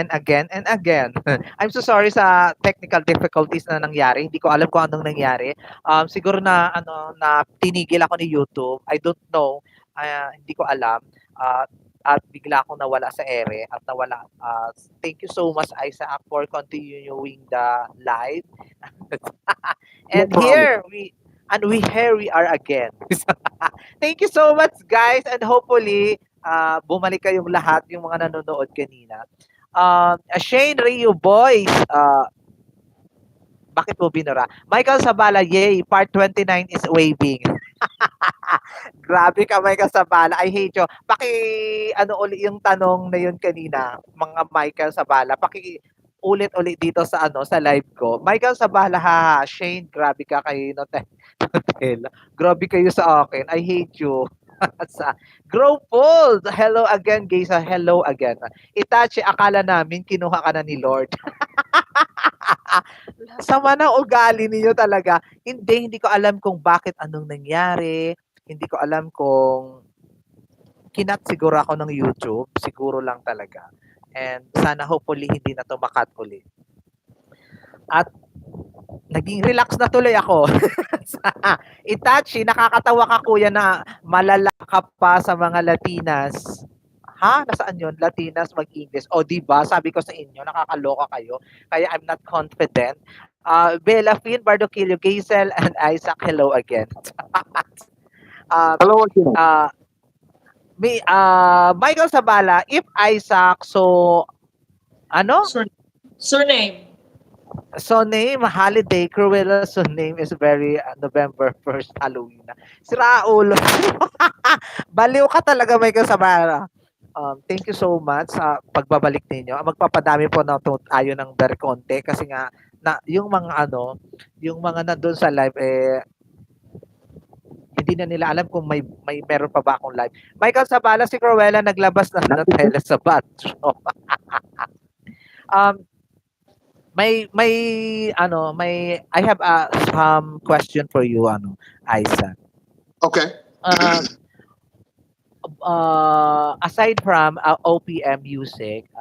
and again and again. I'm so sorry sa technical difficulties na nangyari. Hindi ko alam kung anong nangyari. Siguro na na tinigil ako ni YouTube. I don't know. Hindi ko alam. At bigla akong nawala sa ere at nawala. Thank you so much, Isaac, for continuing the live. No and problem. here we are again. Thank you so much, guys, and hopefully bumalik kayong lahat, yung mga nanonood kanina. Shane Rio Boys, bakit mo binura? Michael Sabala, yay, part 29 is waving. Grabe ka, Michael Sabala. I hate you. Ano uli yung tanong na yun kanina, mga Michael Sabala. Ulit-ulit dito sa sa live ko. Michael Sabala, ha. Shane, grabe ka kay Notel. Grabe kayo sa akin. I hate you. sa Grow Full. Hello again, guys. Hello again. Itachi, akala namin kinuha ka na ni Lord. Sama ng ugali niyo talaga. Hindi ko alam kung bakit anong nangyari. Hindi ko alam kung kinat siguro ako ng YouTube. Siguro lang talaga. And sana hopefully hindi na tumakat ulit. At naging relax na tuloy ako. Itachi, nakakatawa ka kuya na malala ka pa sa mga Latinas. Ha? Nasaan yun? Latinas mag-English. O, diba? Sabi ko sa inyo, nakakaloka kayo. Kaya I'm not confident. Bella Finn, Bardokilio, Gaysel, and Isaac, hello again. Hello again. Michael Sabala, if Isaac, so, ano? Surname. So name, holiday, Cruella, so name is very November 1st, Halloween na. Si Raul. Baliw ka talaga, Michael Sabala. Thank you so much sa pagbabalik ninyo. Magpapadami po na tayo ng very konti kasi nga yung mga yung mga nandun sa live hindi na nila alam kung may meron pa ba akong live. Michael Sabala, si Cruella naglabas na ng tele sa Batro. I have some question for you, Isaac. Okay. Aside from OPM music,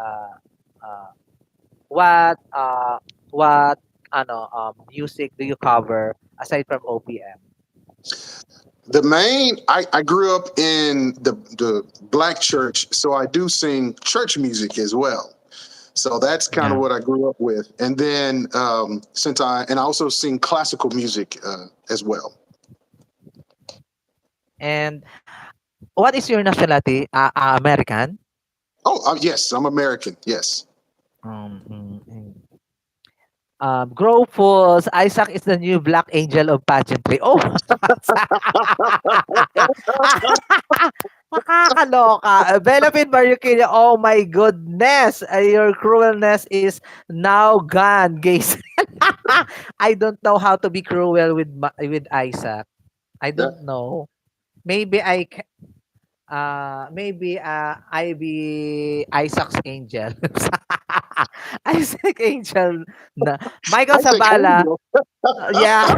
what music do you cover aside from OPM? The main, I grew up in the black church, so I do sing church music as well. So that's kind of what I grew up with. And then I also sing classical music as well. And what is your nationality? American? Oh, yes, I'm American. Yes. Grow Fools, Isaac is the new black angel of pageantry. Oh! Nakakaloka. Benefit Barukilla, oh my goodness. Your cruelness is now gone, guys. I don't know how to be cruel with Isaac. I don't know. Maybe I be Isaac's angel. Isaac angel na. Michael Sabala. Yeah.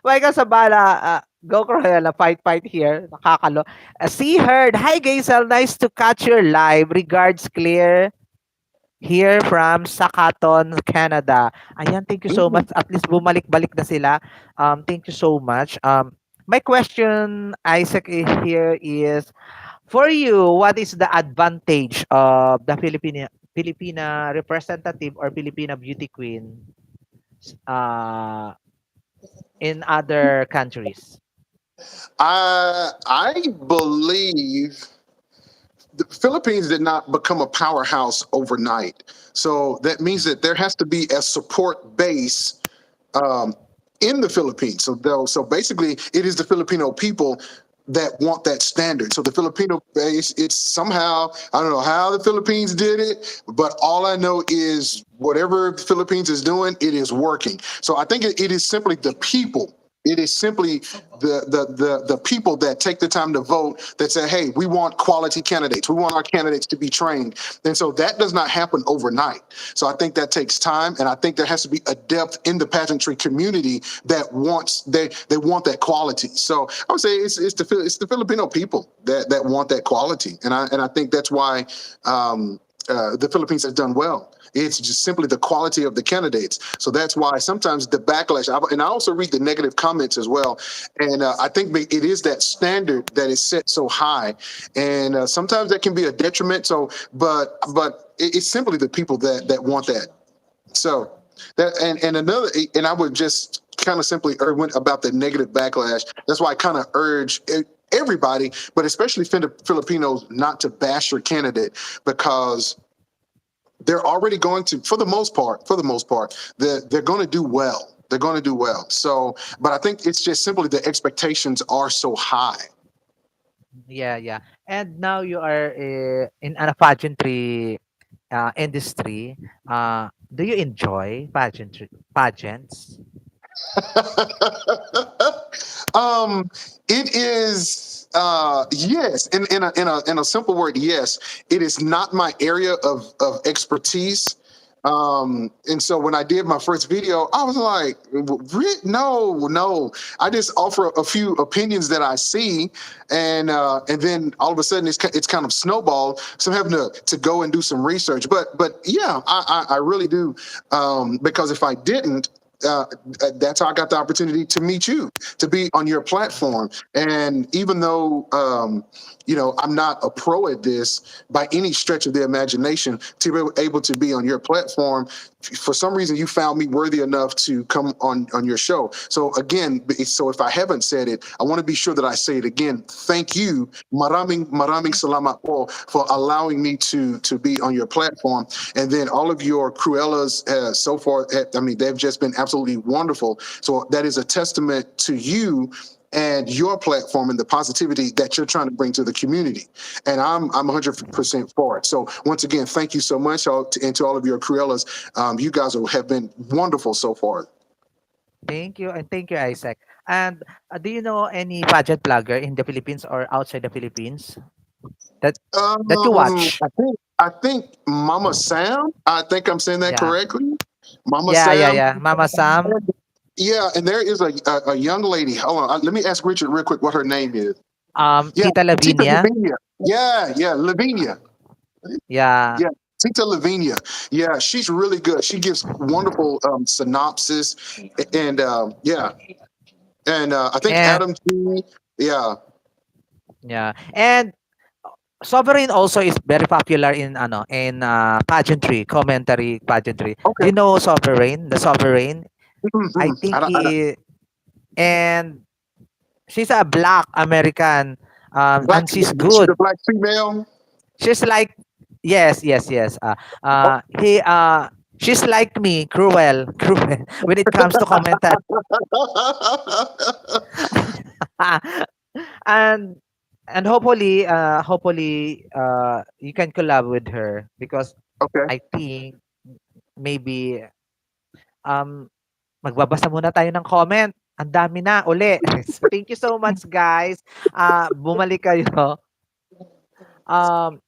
Michael Sabala, go Cruella, fight here. Nakakalo. See Heard. Hi GAYSLE, nice to catch your live. Regards, Clear. Here from Sacaton, Canada. Ayan, thank you so much. At least bumalik-balik na sila. Thank you so much. My question, Isaac, here is, for you, what is the advantage of the Filipina representative or Filipina beauty queen in other countries? I believe the Philippines did not become a powerhouse overnight. So that means that there has to be a support base in the Philippines. So basically, it is the Filipino people that want that standard. So the Filipino base, it's somehow, I don't know how the Philippines did it, but all I know is whatever the Philippines is doing, it is working. So I think it is simply the people. It is simply the people that take the time to vote that say, hey, we want quality candidates. We want our candidates to be trained. And so that does not happen overnight. So I think that takes time. And I think there has to be a depth in the pageantry community that they want that quality. So I would say it's the Filipino people that want that quality. And I think that's why the Philippines has done well. It's just simply the quality of the candidates. So that's why sometimes the backlash, and I also read the negative comments as well. And I think it is that standard that is set so high, and sometimes that can be a detriment. So, but it's simply the people that want that. So that and another, and I would just kind of simply went about the negative backlash. That's why I kind of urge everybody, but especially Filipinos, not to bash your candidate because they're already going to, for the most part, they're going to do well. They're going to do well. So, but I think it's just simply the expectations are so high. Yeah, yeah. And now you are in a pageantry industry. Do you enjoy pageants? um, it is yes, in a simple word, yes. It is not my area of expertise. And so when I did my first video, I was like, no, no. I just offer a few opinions that I see, and then all of a sudden it's kind of snowballed. So I'm having to go and do some research. But yeah, I really do, because if I didn't, uh, that's how I got the opportunity to meet you, to be on your platform. And even though, I'm not a pro at this by any stretch of the imagination, to be able to be on your platform, for some reason you found me worthy enough to come on your show. So again, so if I haven't said it, I want to be sure that I say it again. Thank you, maraming salamat po, for allowing me to be on your platform. And then all of your Cruellas so far, I mean, they've just been absolutely wonderful. So that is a testament to you and your platform and the positivity that you're trying to bring to the community. And I'm 100% for it. So once again, thank you so much, and to all of your Cruellas. You guys have been wonderful so far. Thank you, and thank you, Isaac. And do you know any pageant blogger in the Philippines or outside the Philippines that you watch? I think Mama Sam. I think I'm saying that Yeah, correctly. Mama yeah, yeah, Sam. yeah. Mama Sam. Yeah, and there is a young lady. Hold on, let me ask Richard real quick what her name is. Yeah, Tita Tita Lavinia. Lavinia. Yeah, Lavinia. Yeah, Yeah, Tita Lavinia. Yeah, she's really good. She gives wonderful synopsis, and yeah, and I think and Adam G. Yeah. yeah, and Sovereign also is very popular in pageantry, commentary pageantry. Do Okay. you know Sovereign? The Sovereign. I Mhm. think he and she's a black American, Black. and she's She's a good. black female. She's like, yes, yes, yes. He she's like me, cruel, cruel when it comes to commentary. and and hopefully you can collab with her because Okay. I think maybe um magbabasa muna tayo ng comment. Ang dami na uli. So thank you so much guys. Bumalik kayo. Um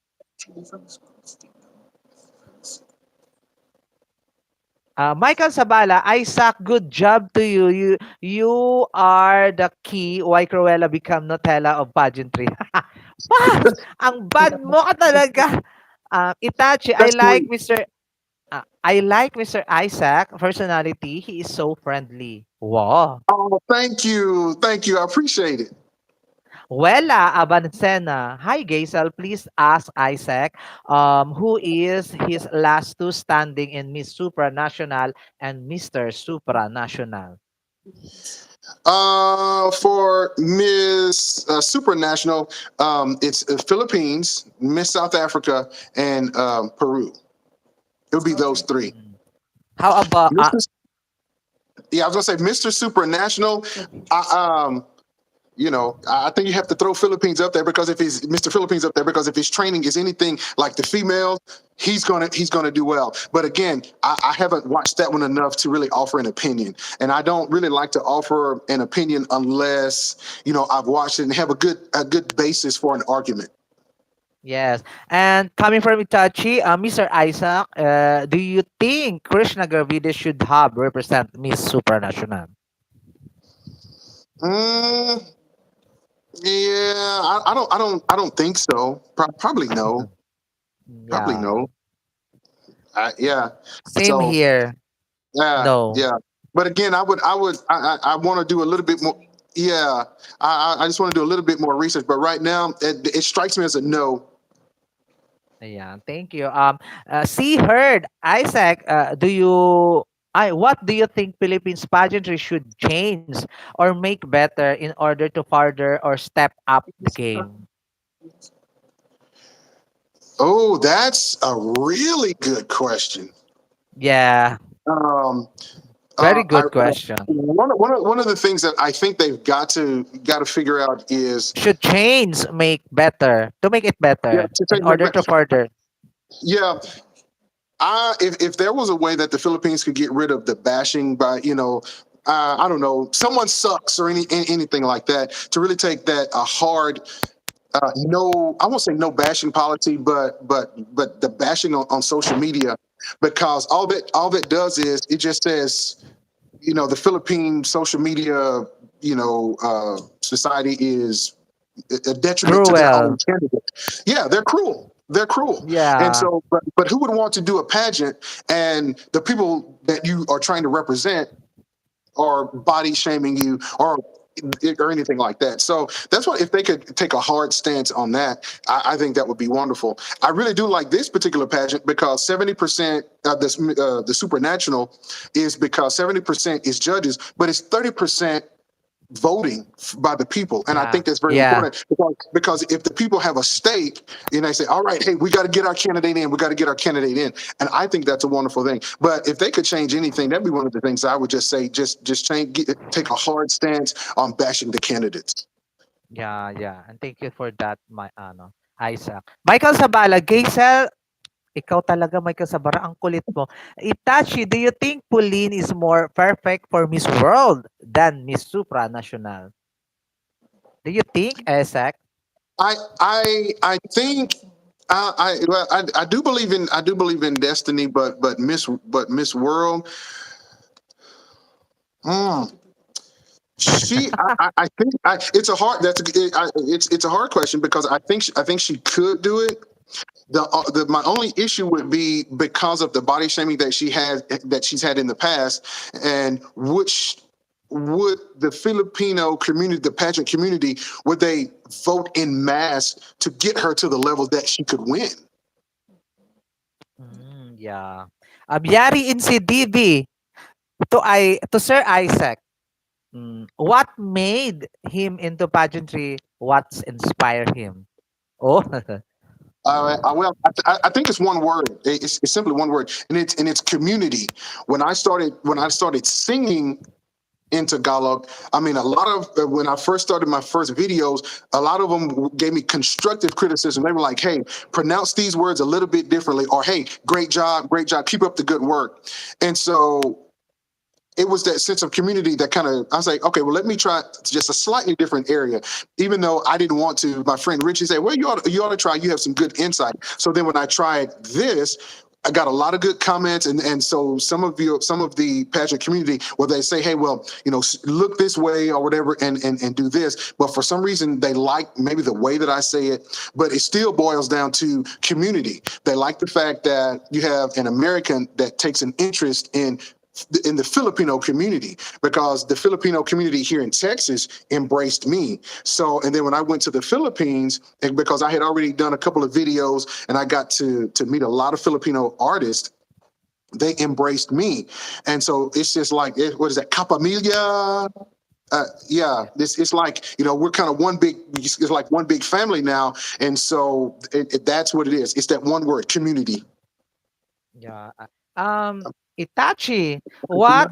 Michael Sabala, Isaac, good job to you. You are the key why Cruella become Nutella of pageantry. Pas! Ang bad mo ka talaga. Itachi, That's sweet. I like Mr. Isaac personality. He is so friendly. Wow. Oh, thank you. Thank you. I appreciate it. Wella Abancena. Hi, Gaysel. Please ask Isaac who is his last two standing in Miss Supranational and Mr. Supranational. For Miss Supranational, it's Philippines, Miss South Africa, and Peru. It would be those three. Mm. How about Mr. Yeah, I was gonna say Mr. Supranational. I, I think you have to throw Philippines up there because if he's Mr. Philippines up there because if his training is anything like the females, he's gonna do well. But again, I haven't watched that one enough to really offer an opinion, and I don't really like to offer an opinion unless I've watched it and have a good basis for an argument. yes? And coming from Itachi, Mr. Isaac, do you think Krishna Gravide should have represent Miss Supranational? Mm, yeah, I don't think so. Probably no. Probably Yeah. no. Yeah. Same So here. yeah, No. yeah. But again, I want to do a little bit more. Yeah, I just want to do a little bit more research. But right now, it strikes me as a no. Yeah, thank you. See, heard, Isaac. Do you? What do you think Philippines pageantry should change or make better in order to further or step up the game? Oh, that's a really good question. Yeah, Um, very I good question. one of the things that I think they've got to figure out is Should change make better to make it yeah better to in order to further. yeah. If there was a way that the Philippines could get rid of the bashing by I don't know, someone sucks or anything like that, to really take that a hard no, I won't say no bashing policy, but the bashing on social media, because all that does is it just says the Philippine social media society is a detriment to their own Cruel. candidate. Yeah, they're cruel. They're cruel. And Yeah. so, but who would want to do a pageant and the people that you are trying to represent are body shaming you or anything like that. So that's what if they could take a hard stance on that, I think that would be wonderful. I really do like this particular pageant because 70% of this the Supranational is because 70% is judges, but it's 30% voting by the people. And I Yeah. think that's very Yeah. important because if the people have a stake and they say, all right, hey, we got to get our candidate in, we got to get our candidate in. And I think that's a wonderful thing. But if they could change anything, that'd be one of the things I would just say, just take a hard stance on bashing the candidates. Yeah, yeah. And thank you for that, my Isaac. Michael Sabala, Gaysel, ikaw talaga, Michael Sabara, ang kulit mo. Itachi, do you think Pauline is more perfect for Miss World than Miss Supranational? Do you think, Isaac? I think I do believe in destiny, but Miss World, mm, I think it's a hard it's a hard question because I think she could do it. My only issue would be because of the body shaming that she's had in the past, and which would the Filipino community, the pageant community, would they vote in mass to get her to the level that she could win? Yeah. Yari in si Didi to Sir Isaac. What made him into pageantry? What's inspired him? Oh, I think it's one word. It's simply one word, and it's community. When I started singing into Tagalog. I mean, a lot of when I first started my first videos, a lot of them gave me constructive criticism. They were like, "Hey, pronounce these words a little bit differently," or "Hey, great job, keep up the good work." And so it was that sense of community that kind of I was like, okay, well, let me try just a slightly different area. Even though I didn't want to, my friend Richie said, well, you ought to try. You have some good insight. So then when I tried this, I got a lot of good comments, and so some of the pageant community, where they say, hey, well, look this way or whatever, and do this. But for some reason, they like maybe the way that I say it, but it still boils down to community. They like the fact that you have an American that takes an interest in the Filipino community, because the Filipino community here in Texas embraced me. So, and then when I went to the Philippines, and because I had already done a couple of videos and I got to meet a lot of Filipino artists, they embraced me. And so it's just like, what is that, Capamilia? Yeah, yeah, this it's like we're kind of it's like one big family now, and so that's what it is. It's that one word, community. yeah. Itachi, what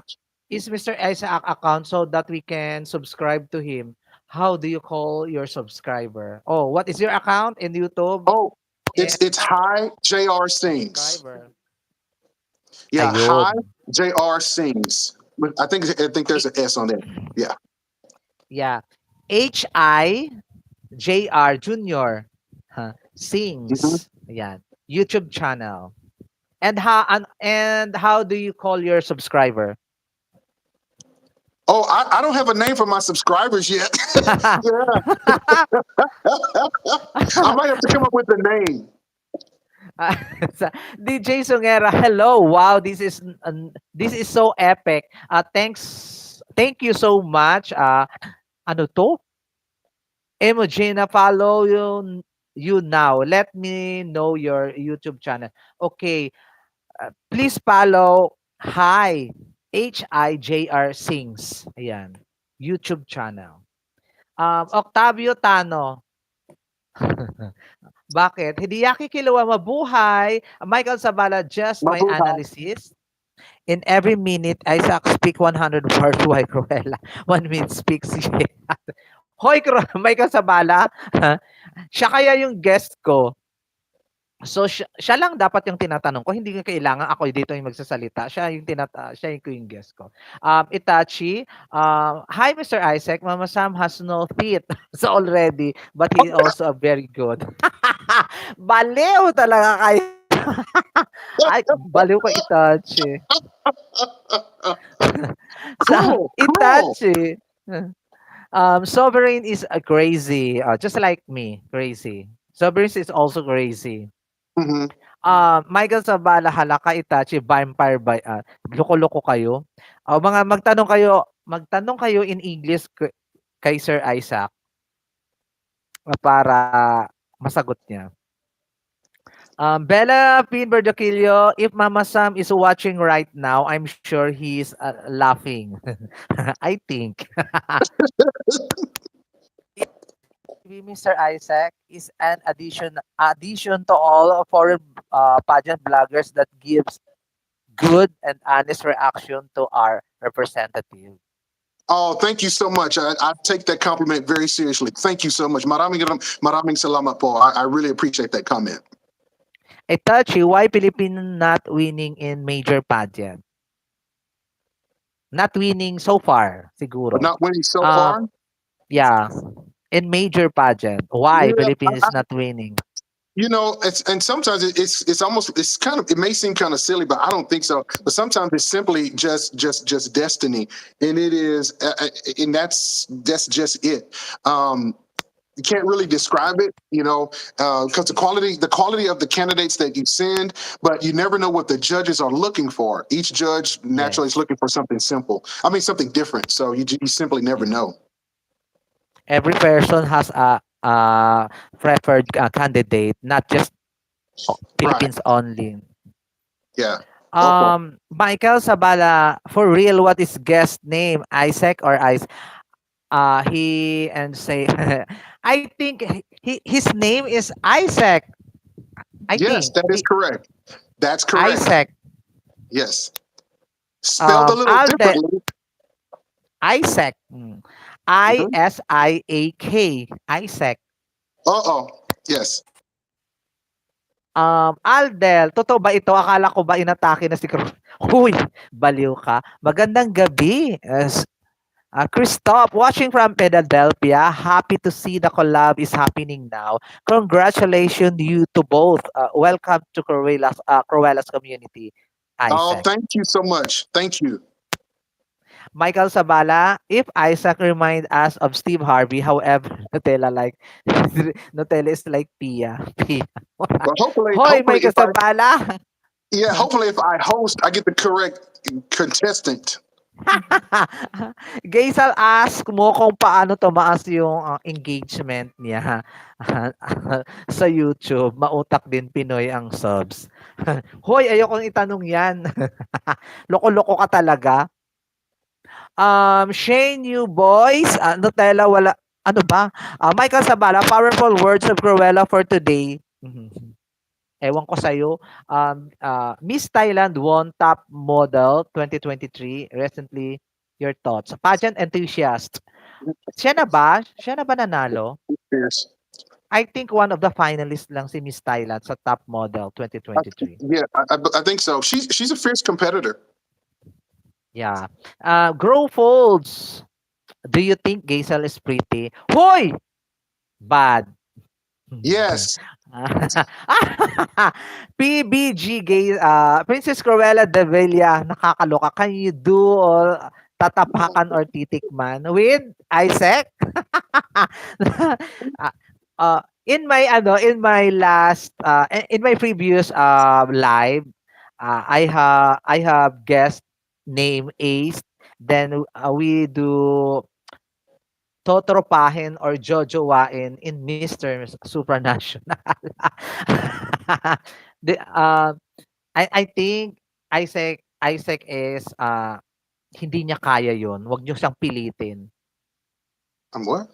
is Mr. Isaac account so that we can subscribe to him? How do you call your subscriber? Oh, what is your account in YouTube Oh, and it's Hi JR Sings. subscriber? Yeah, Hi Ayun. JR Sings. But I think there's I- an S on there. Yeah. Yeah. HIJR Junior Mhm. sings. Ayan. YouTube channel. And how do you call your subscriber? Oh, I don't have a name for my subscribers yet. Yeah, I might have to come up with a name. Ah, DJ Sungera, hello. Wow, this is so epic. Thank you so much. Ano to? Emojina, follow you now. Let me know your YouTube channel. Okay, please follow HIJR Sings. Ayan, YouTube channel. Octavio Tano. Bakit? Hideaki Kilawa, mabuhay. Michael Sabala, just my Mabuhay. analysis. In every minute, Isaac speak 100 words. Why Cruella? 1 minute speaks. Hoy, Michael Sabala. Siya kaya yung guest ko. So siya lang dapat yung tinatanong ko, hindi nga kailangan ako dito yung magsasalita. Siya yung guest ko. Itachi, hi Mr. Isaac, Mama Sam has no teeth so already, but he also a very good. Baliw talaga kayo. Ay, baliw ka Itachi. So, Cruel, cruel. Itachi. Sovereign is a crazy, just like me, crazy. Sovereign is also crazy. Hmm. Michael Zabala, Halaka Itachi, Vampire by loko-loko kayo. Magtanong kayo in English kay Sir Isaac para masagot niya. Bella Pinberdoquillo, if Mama Sam is watching right now, I'm sure he's laughing. I think. Mr. Isaac is an addition to all foreign pageant bloggers that gives good and honest reaction to our representative. Oh, thank you so much. I take that compliment very seriously. Thank you so much. Maraming salamat po. I really appreciate that comment. Itachi, why Philippine not winning in major pageant? Not winning so far, But siguro. not winning so Um, far. yeah, in major pageant. Why Yeah, Philippines is not winning? and sometimes it's almost it's kind of it may seem kind of silly, but I don't think so. But sometimes it's simply just destiny, and it is, and that's just it. You can't really describe it, because the quality of the candidates that you send, but you never know what the judges are looking for. Each judge naturally is Yes. looking for something simple. I mean, something different. So you simply never Yeah. know. Every person has a preferred candidate, not just Right? Philippines only. Yeah. Okay. Michael Sabala, for real, what is guest name? Isaac or Ice? He and say, I think his name is Isaac. I Yes, think that is correct. That's correct. Isaac. Yes. Spelled a little Alde differently. Isaac. Mhm. ISIAK. Isaac. Uh-oh. Yes. Aldel, totoo ba ito? Akala ko ba inatake na si Huy, baliw ka. Magandang gabi. Christoph, watching from Philadelphia. Happy to see the collab is happening now. Congratulations you to both. Welcome to Cruella's community, Oh, Isaac. thank you so much. Thank you. Michael Sabala, if Isaac remind us of Steve Harvey, however, Nutella like Nutella is like Pia. Pia. Well, hopefully, Hoy, hopefully, Michael Sabala. hopefully, if I host, I get the correct contestant. Gaysal ask mo kung paano tumaas yung engagement niya sa YouTube. Mautak din Pinoy ang subs. Hoy, ayokong itanong yan. Loko-loko ka talaga. Shane, you boys. Nutella, wala. Ano ba? Michael Sabala, powerful words of Cruella for today. Mhm. Ewan ko sa'yo. Miss Thailand won top model 2023. Recently, your thoughts. Pageant enthusiast. Siya na ba? Siya na ba nanalo? Yes. I think one of the finalists lang si Miss Thailand sa top model 2023. Yeah, I think so. She's a fierce competitor. Yeah. Grow folds. Do you think Gaysel is pretty? Hoy! Bad. Yes. PBG gay Princess Cruella de Villa, nakakaloka. Can you do or tatapakan or titikman with Isaac? Ah, in my last in my previous live, I have guest name Ace. Then we do totropahin or jojowain in Mr. Supranational. the I think Isaac is hindi niya kaya 'yun. Wag niyo siyang pilitin. I'm what?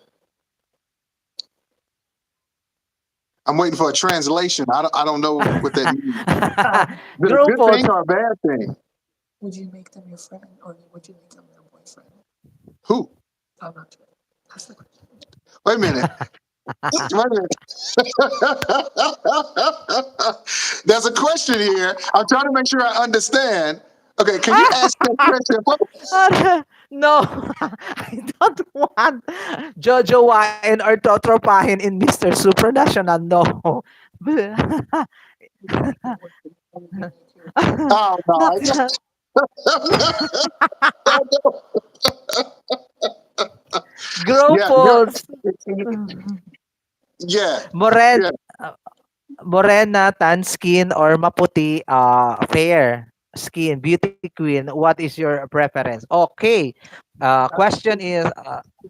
I'm waiting for a translation. I don't know what that means. Is it a good Grupos. thing or a bad thing? Would you make them your friend or would you make them your boyfriend? Who? I'm not sure. That's the question. Wait a minute. Wait a minute. There's a question here. I'm trying to make sure I understand. Okay, can you ask that question? No, I don't want jojowain or totropahin in Mr. Supranational. No. Oh no. Not Yeah, you're, Grupos. yeah, Moren, yeah. morena, tan skin, or maputi, fair skin, beauty queen. What is your preference? Okay. Question is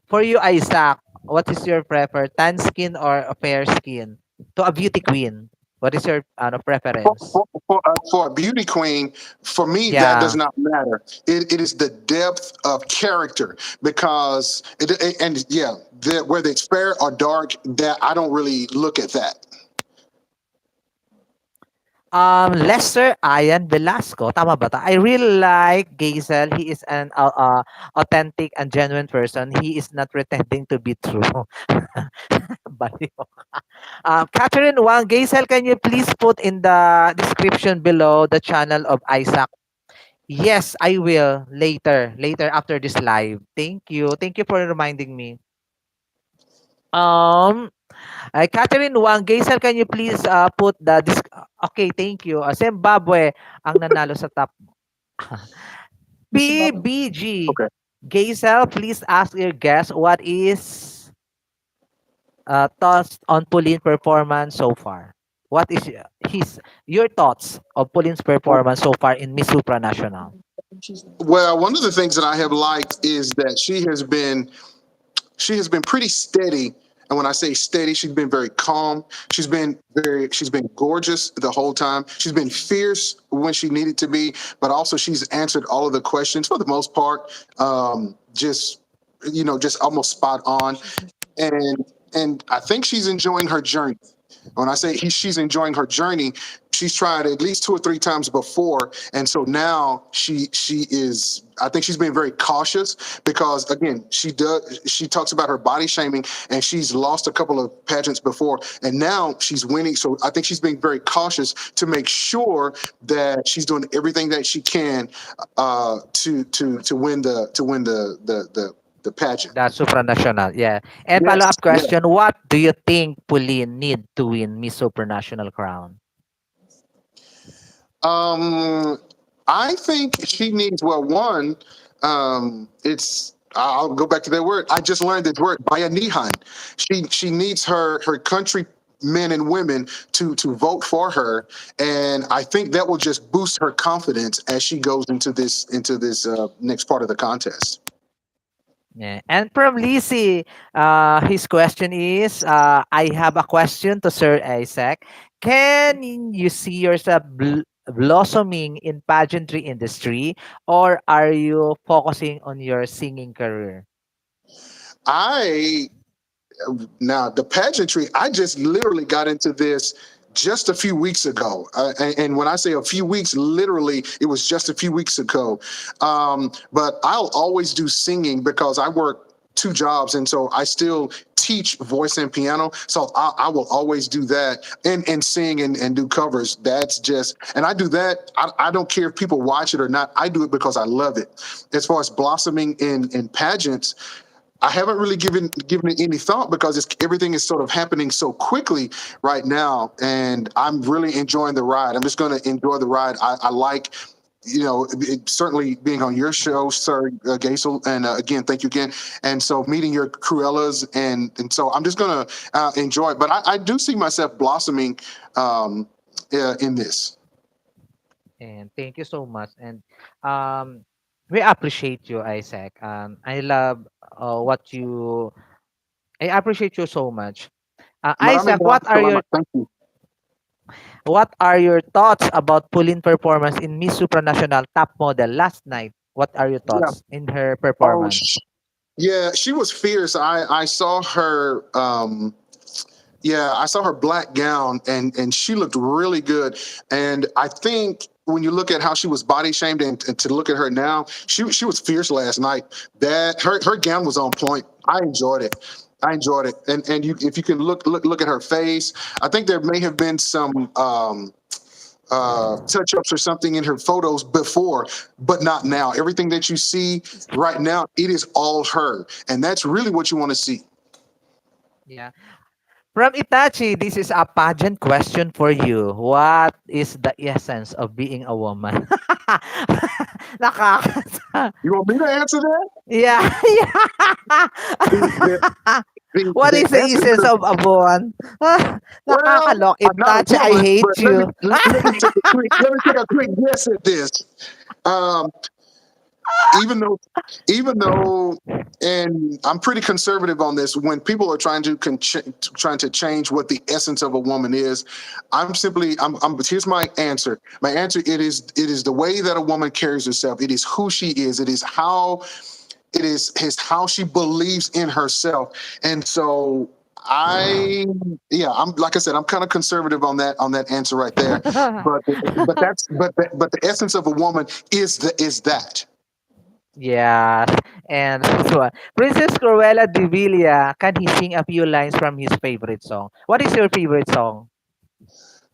for you, Isaac. What is your prefer, tan skin or a fair skin to a beauty queen? What is your For, preference? for, for a beauty queen, for me, that does Yeah. not matter. It is the depth of character because, and yeah, whether it's fair or dark, that I don't really look at that. Lester Ian Velasco. Tama ba 'to? I really like GAYSLE. He is an authentic and genuine person. He is not pretending to be true. Baliw. Catherine Wang, GAYSLE, can you please put in the description below the channel of Isaac? Yes, I will later. Later after this live. Thank you. Thank you for reminding me. Um, Catherine Wang, GAYSLE, can you please put the okay, thank you. Zimbabwe ang nanalo sa top. PBG. Okay. GAYSLE, please ask your guest what is thoughts on Pauline performance so far. What is his your thoughts of Pauline's performance so far in Miss Supranational? She's Well, one of the things that I have liked is that she has been pretty steady. And when I say steady, she's been very calm. She's been gorgeous the whole time. She's been fierce when she needed to be, but also she's answered all of the questions for the most part. Just just almost spot on. And I think she's enjoying her journey. When I say she's enjoying her journey, she's tried at least two or three times before, and so now she is. I think she's being very cautious because again, she talks about her body shaming, and she's lost a couple of pageants before, and now she's winning. So I think she's being very cautious to make sure that she's doing everything that she can to win the pageant. That's Supranational, yeah. And Yes, follow-up yes. question, what do you think Pauline need to win Miss Supranational crown? Um, I think she needs, well, one, it's I'll go back to that word. I just learned this word, bayanihan. She needs her country men and women to vote for her, and I think that will just boost her confidence as she goes into this next part of the contest. Yeah. And from Lizzie, his question is, I have a question to Sir Isaac. Can you see yourself blossoming in pageantry industry, or are you focusing on your singing career? I Now, the pageantry, I just literally got into this just a few weeks ago. And when I say a few weeks, literally, it was just a few weeks ago. But I'll always do singing because I work two jobs. And so I still teach voice and piano. So I will always do that and sing and do covers. That's just, and I do that. I don't care if people watch it or not. I do it because I love it. As far as blossoming in pageants, I haven't really given it any thought because everything is sort of happening so quickly right now, and I'm really enjoying the ride. I'm just going to enjoy the ride. I like certainly being on your show, sir, Gaysel, and again, thank you again. And so meeting your Cruellas, and so I'm just gonna enjoy it. But I do see myself blossoming in this. And thank you so much. And um, we appreciate you, Isaac. I love what you. I appreciate you so much. Maraming Isaac, salamat. Thank you. what are your thoughts about Pauline performance in Miss Supranational Top Model last night? What are your Yeah. thoughts in her Oh, performance? yeah. She was fierce. I saw her. Yeah, I saw her black gown, and she looked really good. And I think when you look at how she was body shamed, and to look at her now, she was fierce last night. That her gown was on point. I enjoyed it. I enjoyed it. And you, if you can look at her face, I think there may have been some touch ups or something in her photos before, but not now. Everything that you see right now, it is all her, and that's really what you want to see. Yeah. From Itachi, this is a pageant question for you. What is the essence of being a woman? Nakaka- You want me to answer that? yeah, The the yeah. What the is the essence essence of, of a woman? well, Nakakalok. I'm not a Itachi, I woman, but hate you. let me take a quick guess at this. Um, even though even though and I'm pretty conservative on this, when people are trying to change what the essence of a woman is, I'm here's my answer. My answer, it is the way that a woman carries herself. It is who she is. It is how she believes in herself. And so I yeah, I'm like I said, I'm kind of conservative on that answer right there. But the essence of a woman is that. Yes. And this one. Princess Cruella de Villa, can he sing a few lines from his favorite song? What is your favorite song?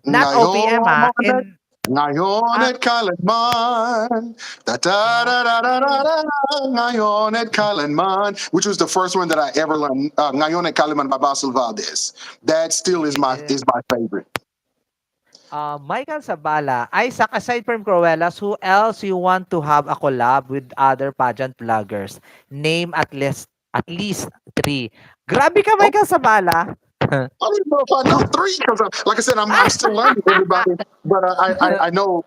Not Ngayon OPM, ah. at ngayon Ah, at kailanman, da da ah, da da da da da, ngayon at kailanman, which was the first one that I ever learned. Ngayon at kailanman by Basil Valdez. That still yeah. is my favorite. Michael Sabala, Isaac, aside from Cruellas, who else you want to have a collab with other pageant vloggers? Name at least three. Grabe ka, Oh, Michael Sabala. I don't even know if I know three because, like I said, I'm still learning everybody. But I know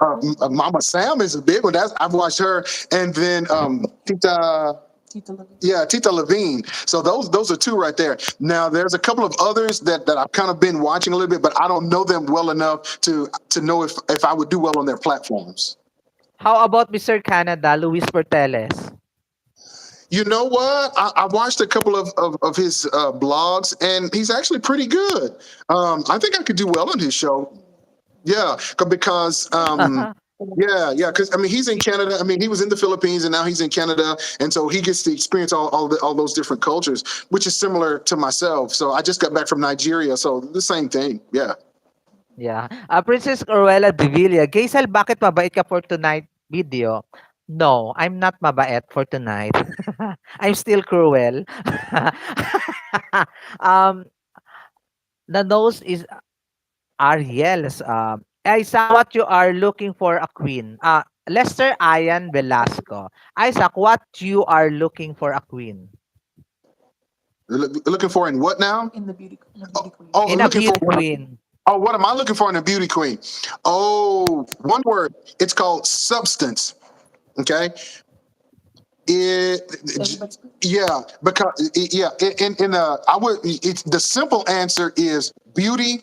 Mama Sam is a big one. I've watched her, and then Tita. Tita Levine. Yeah, Tita Levine. So those are two right there. Now there's a couple of others that I've kind of been watching a little bit, but I don't know them well enough to know if I would do well on their platforms. How about Mr. Canada, Luis Porteles? You know what? I watched a couple of his blogs, and he's actually pretty good. I think I could do well on his show. Yeah, because yeah, because I mean he's in Canada. I mean he was in the Philippines and now he's in Canada, and so he gets to experience all those different cultures, which is similar to myself. So I just got back from Nigeria, so the same thing. Yeah. Yeah. Princess Cruella de Villa, Gaysel, bakit mabait ka for tonight video? No, I'm not mabait for tonight. I'm still cruel. um, the nose is Ariel's. Isaac, what you are looking for a queen? Lester Ian Velasco. Isaac, what you are looking for a queen? Looking for in what now? In the beauty queen. Oh, In a looking for beauty what? queen. Oh, what am I looking for in a beauty queen? Oh, one word. It's called substance. Okay. It, Everybody's pretty. yeah, because yeah, in I would. It's the simple answer is beauty,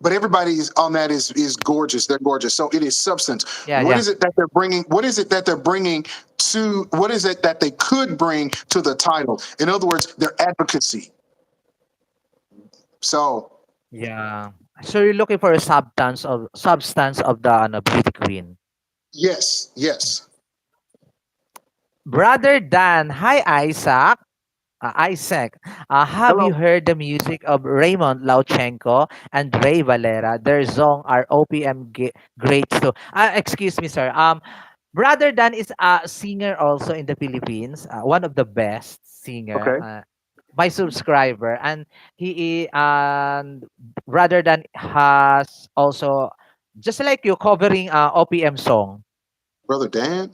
but everybody's on that is gorgeous. They're gorgeous. So it is substance. Yeah, What yeah. is it that they're bringing? What is it that they're bringing to? What is it that they could bring to the title? In other words, their advocacy. So Yeah. So you're looking for a substance of the beauty queen. yes, yes. Brother Dan, hi Isaac. Isaac, have you Hello. heard the music of Raymond Lauchenko and Ray Valera? Their song are OPM great too. Excuse me, sir. Brother Dan is a singer also in the Philippines. One of the best singer. Okay. My subscriber, and and Brother Dan has also just like you covering OPM song. Brother Dan.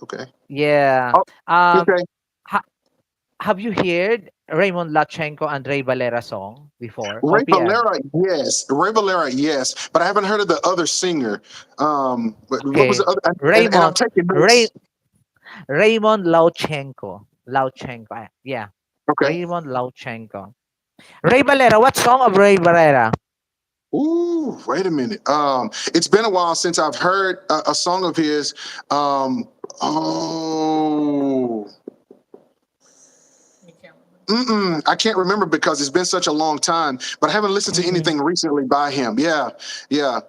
Okay. Yeah. Oh, Um, okay. ha- have you heard Raymond Lachenko and Ray Valera song before? Ray OPM. Valera, yes. Ray Valera, yes. But I haven't heard of the other singer. But what was Okay. the other? And I'm Raymond. taking Ray notes. Raymond Lauchenko. Lauchenko. Yeah. Okay. Raymond Lauchenko. Ray Valera. What song of Ray Valera? Ooh, wait a minute. It's been a while since I've heard a song of his. Oh, You can't remember. I can't remember because it's been such a long time. But I haven't listened to Mm. anything recently by him. Yeah, yeah.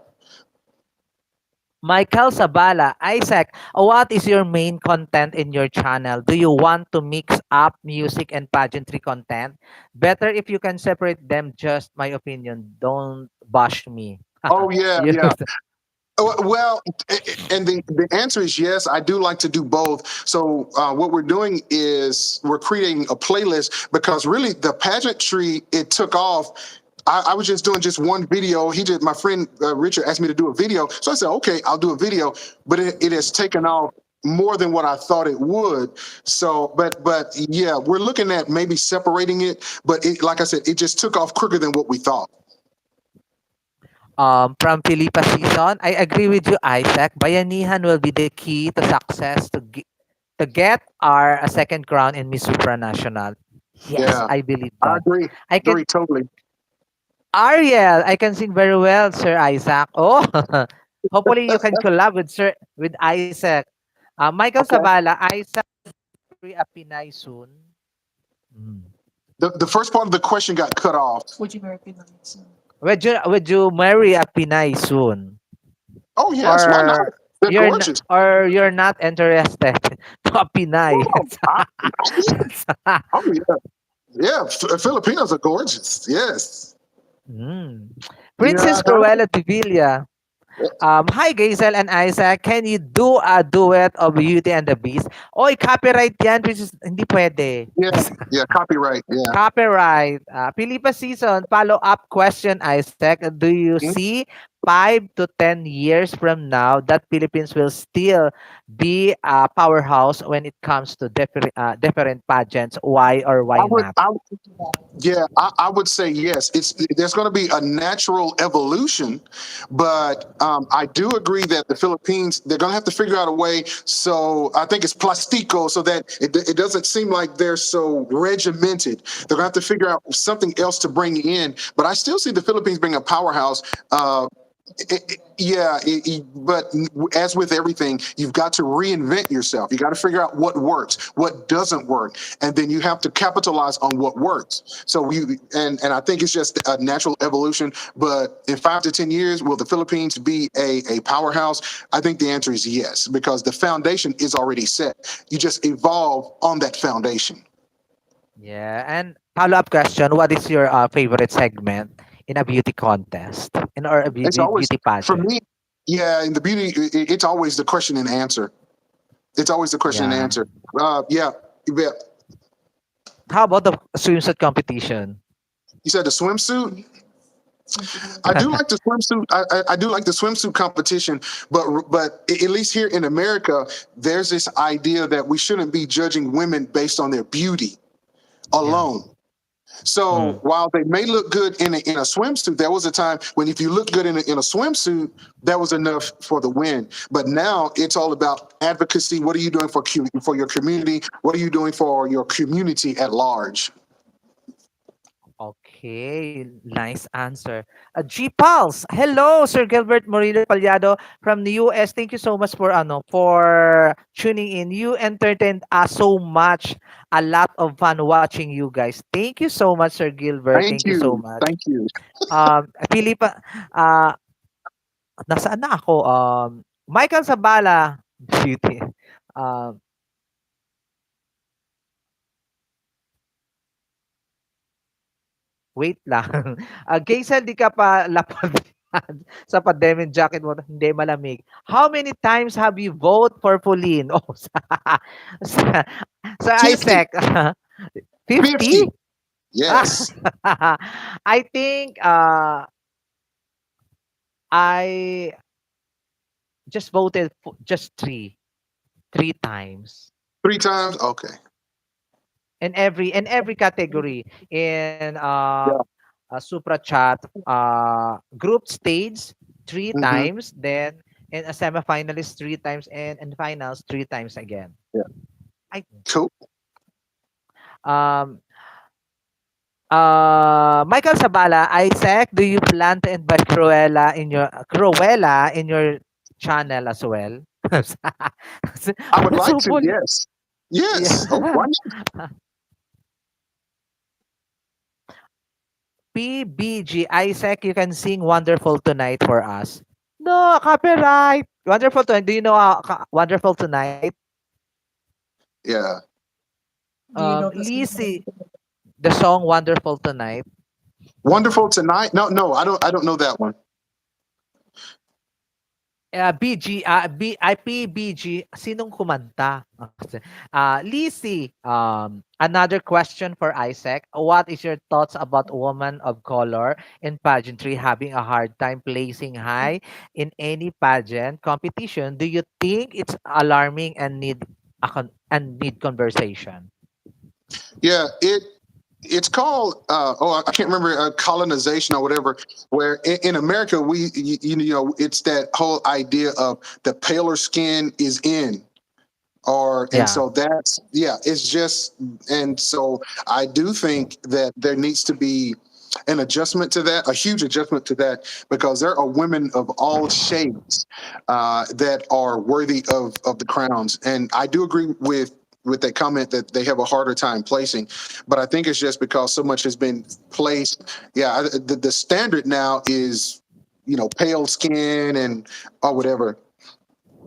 Michael Sabala, Isaac, what is your main content in your channel? Do you want to mix up music and pageantry content? Better if you can separate them, just my opinion. Don't bash me. Oh, yeah, You know, yeah. Well, and the answer is yes. I do like to do both. So what we're doing is we're creating a playlist because really the pageantry it took off. I was just doing just one video. My friend Richard asked me to do a video, so I said, okay, I'll do a video. But it has taken off more than what I thought it would. So, but yeah, we're looking at maybe separating it. But like I said, it just took off quicker than what we thought. from Philippa season, I agree with you, Isaac. Bayanihan will be the key to success to get our a second crown in Miss Supranational. Yes, Yeah, I believe I that. agree. I can Agree totally. Ariel, I can sing very well, Sir Isaac. Oh, hopefully you can collab with Isaac. Michael Okay. Sabala, Isaac marry a Pinay soon. Mm. The first part of the question got cut off. Would you marry Pinoy? Would you marry a Pinay soon, Oh yes, why not? or They're gorgeous. you're not interested to a Pinay? Oh, oh yeah, yeah. Filipinos are gorgeous. Yes. Mm. Yeah. Princess Cruella de Villa. Hi, Gazel and Isaac. Can you do a duet of Beauty and the Beast? Oy, copyright yan. Princess, hindi pwede. Yeah. Yeah. Copyright. Yeah. Copyright. Pilipa season, follow-up question, Isaac. Do you Mhm. see 5 to 10 years from now that Philippines will still be a powerhouse when it comes to different pageants? Why or I why would. not? Yeah, I would say yes. There's going to be a natural evolution, but I do agree that the Philippines they're going to have to figure out a way. So I think it's plastico, so that it doesn't seem like they're so regimented. They're going to have to figure out something else to bring in. But I still see the Philippines being a powerhouse. Yeah, but as with everything, you've got to reinvent yourself. You got to figure out what works, what doesn't work, and then you have to capitalize on what works. So and I think it's just a natural evolution. But in 5 to 10 years, will the Philippines be a powerhouse? I think the answer is yes, because the foundation is already set. You just evolve on that foundation. Yeah, and follow-up question, what is your favorite segment in a beauty contest? In or a It's always beauty for pageant? me. Yeah, in the beauty, it's always the question and answer. It's always the question and Yeah. answer. Yeah, yeah. How about the swimsuit competition? You said the swimsuit. I do like the swimsuit. I do like the swimsuit competition, but at least here in America, there's this idea that we shouldn't be judging women based on their beauty Yeah. alone. So Mm. while they may look good in a swimsuit, there was a time when if you look good in a swimsuit, that was enough for the win. But now it's all about advocacy. What are you doing for your community? What are you doing for your community at large? Okay, nice answer. G Pulse, hello, Sir Gilbert Murillo Palyado from the US. Thank you so much for tuning in. You entertained us so much. A lot of fun watching you guys. Thank you so much, Sir Gilbert. Thank Thank you so you. much. Thank you. Pilipa, uh, nasaan na ako? Michael Sabala, beauty. Um, Wait lang. Gaysel, di ka pa lapad sa pandemic jacket mo, hindi malamig. How many times have you voted for Pauline? Oh, sa, sa 50. Isaac, 50? 50. Yes. I think I just voted for just 3. three times. 3 times? Okay. In every category in Yeah. Supra Chat group stage three Hmm. times, then in a semifinalist three times, and in finals three times again. Yeah. I Cool. um Michael Sabala, Isaac, do you plan to invite Cruella in your channel as well? I would like So to. full. Yes. Yes. Oh, Yeah. why not? PBG, Isaac, you can sing Wonderful Tonight for us. No, copyright. Wonderful Tonight. Do you know Wonderful Tonight? Yeah. Do you know the song? Lizzie, the song Wonderful Tonight. Wonderful tonight. No, no, I don't know that one. PBG, sinong kumanta? Lizzie, another question for Isaac. What is your thoughts about women of color in pageantry having a hard time placing high in any pageant competition? Do you think it's alarming and need conversation? Yeah, it's called oh, I can't remember, colonization or whatever. Where in America you know, it's that whole idea of the paler skin is in, or and Yeah. so that's, yeah, it's just, and so I do think that there needs to be an adjustment to that, a huge adjustment to that, because there are women of all shades that are worthy of the crowns. And I do agree with that comment that they have a harder time placing, but I think it's just because so much has been placed. Yeah, the standard now is, you know, pale skin and or whatever.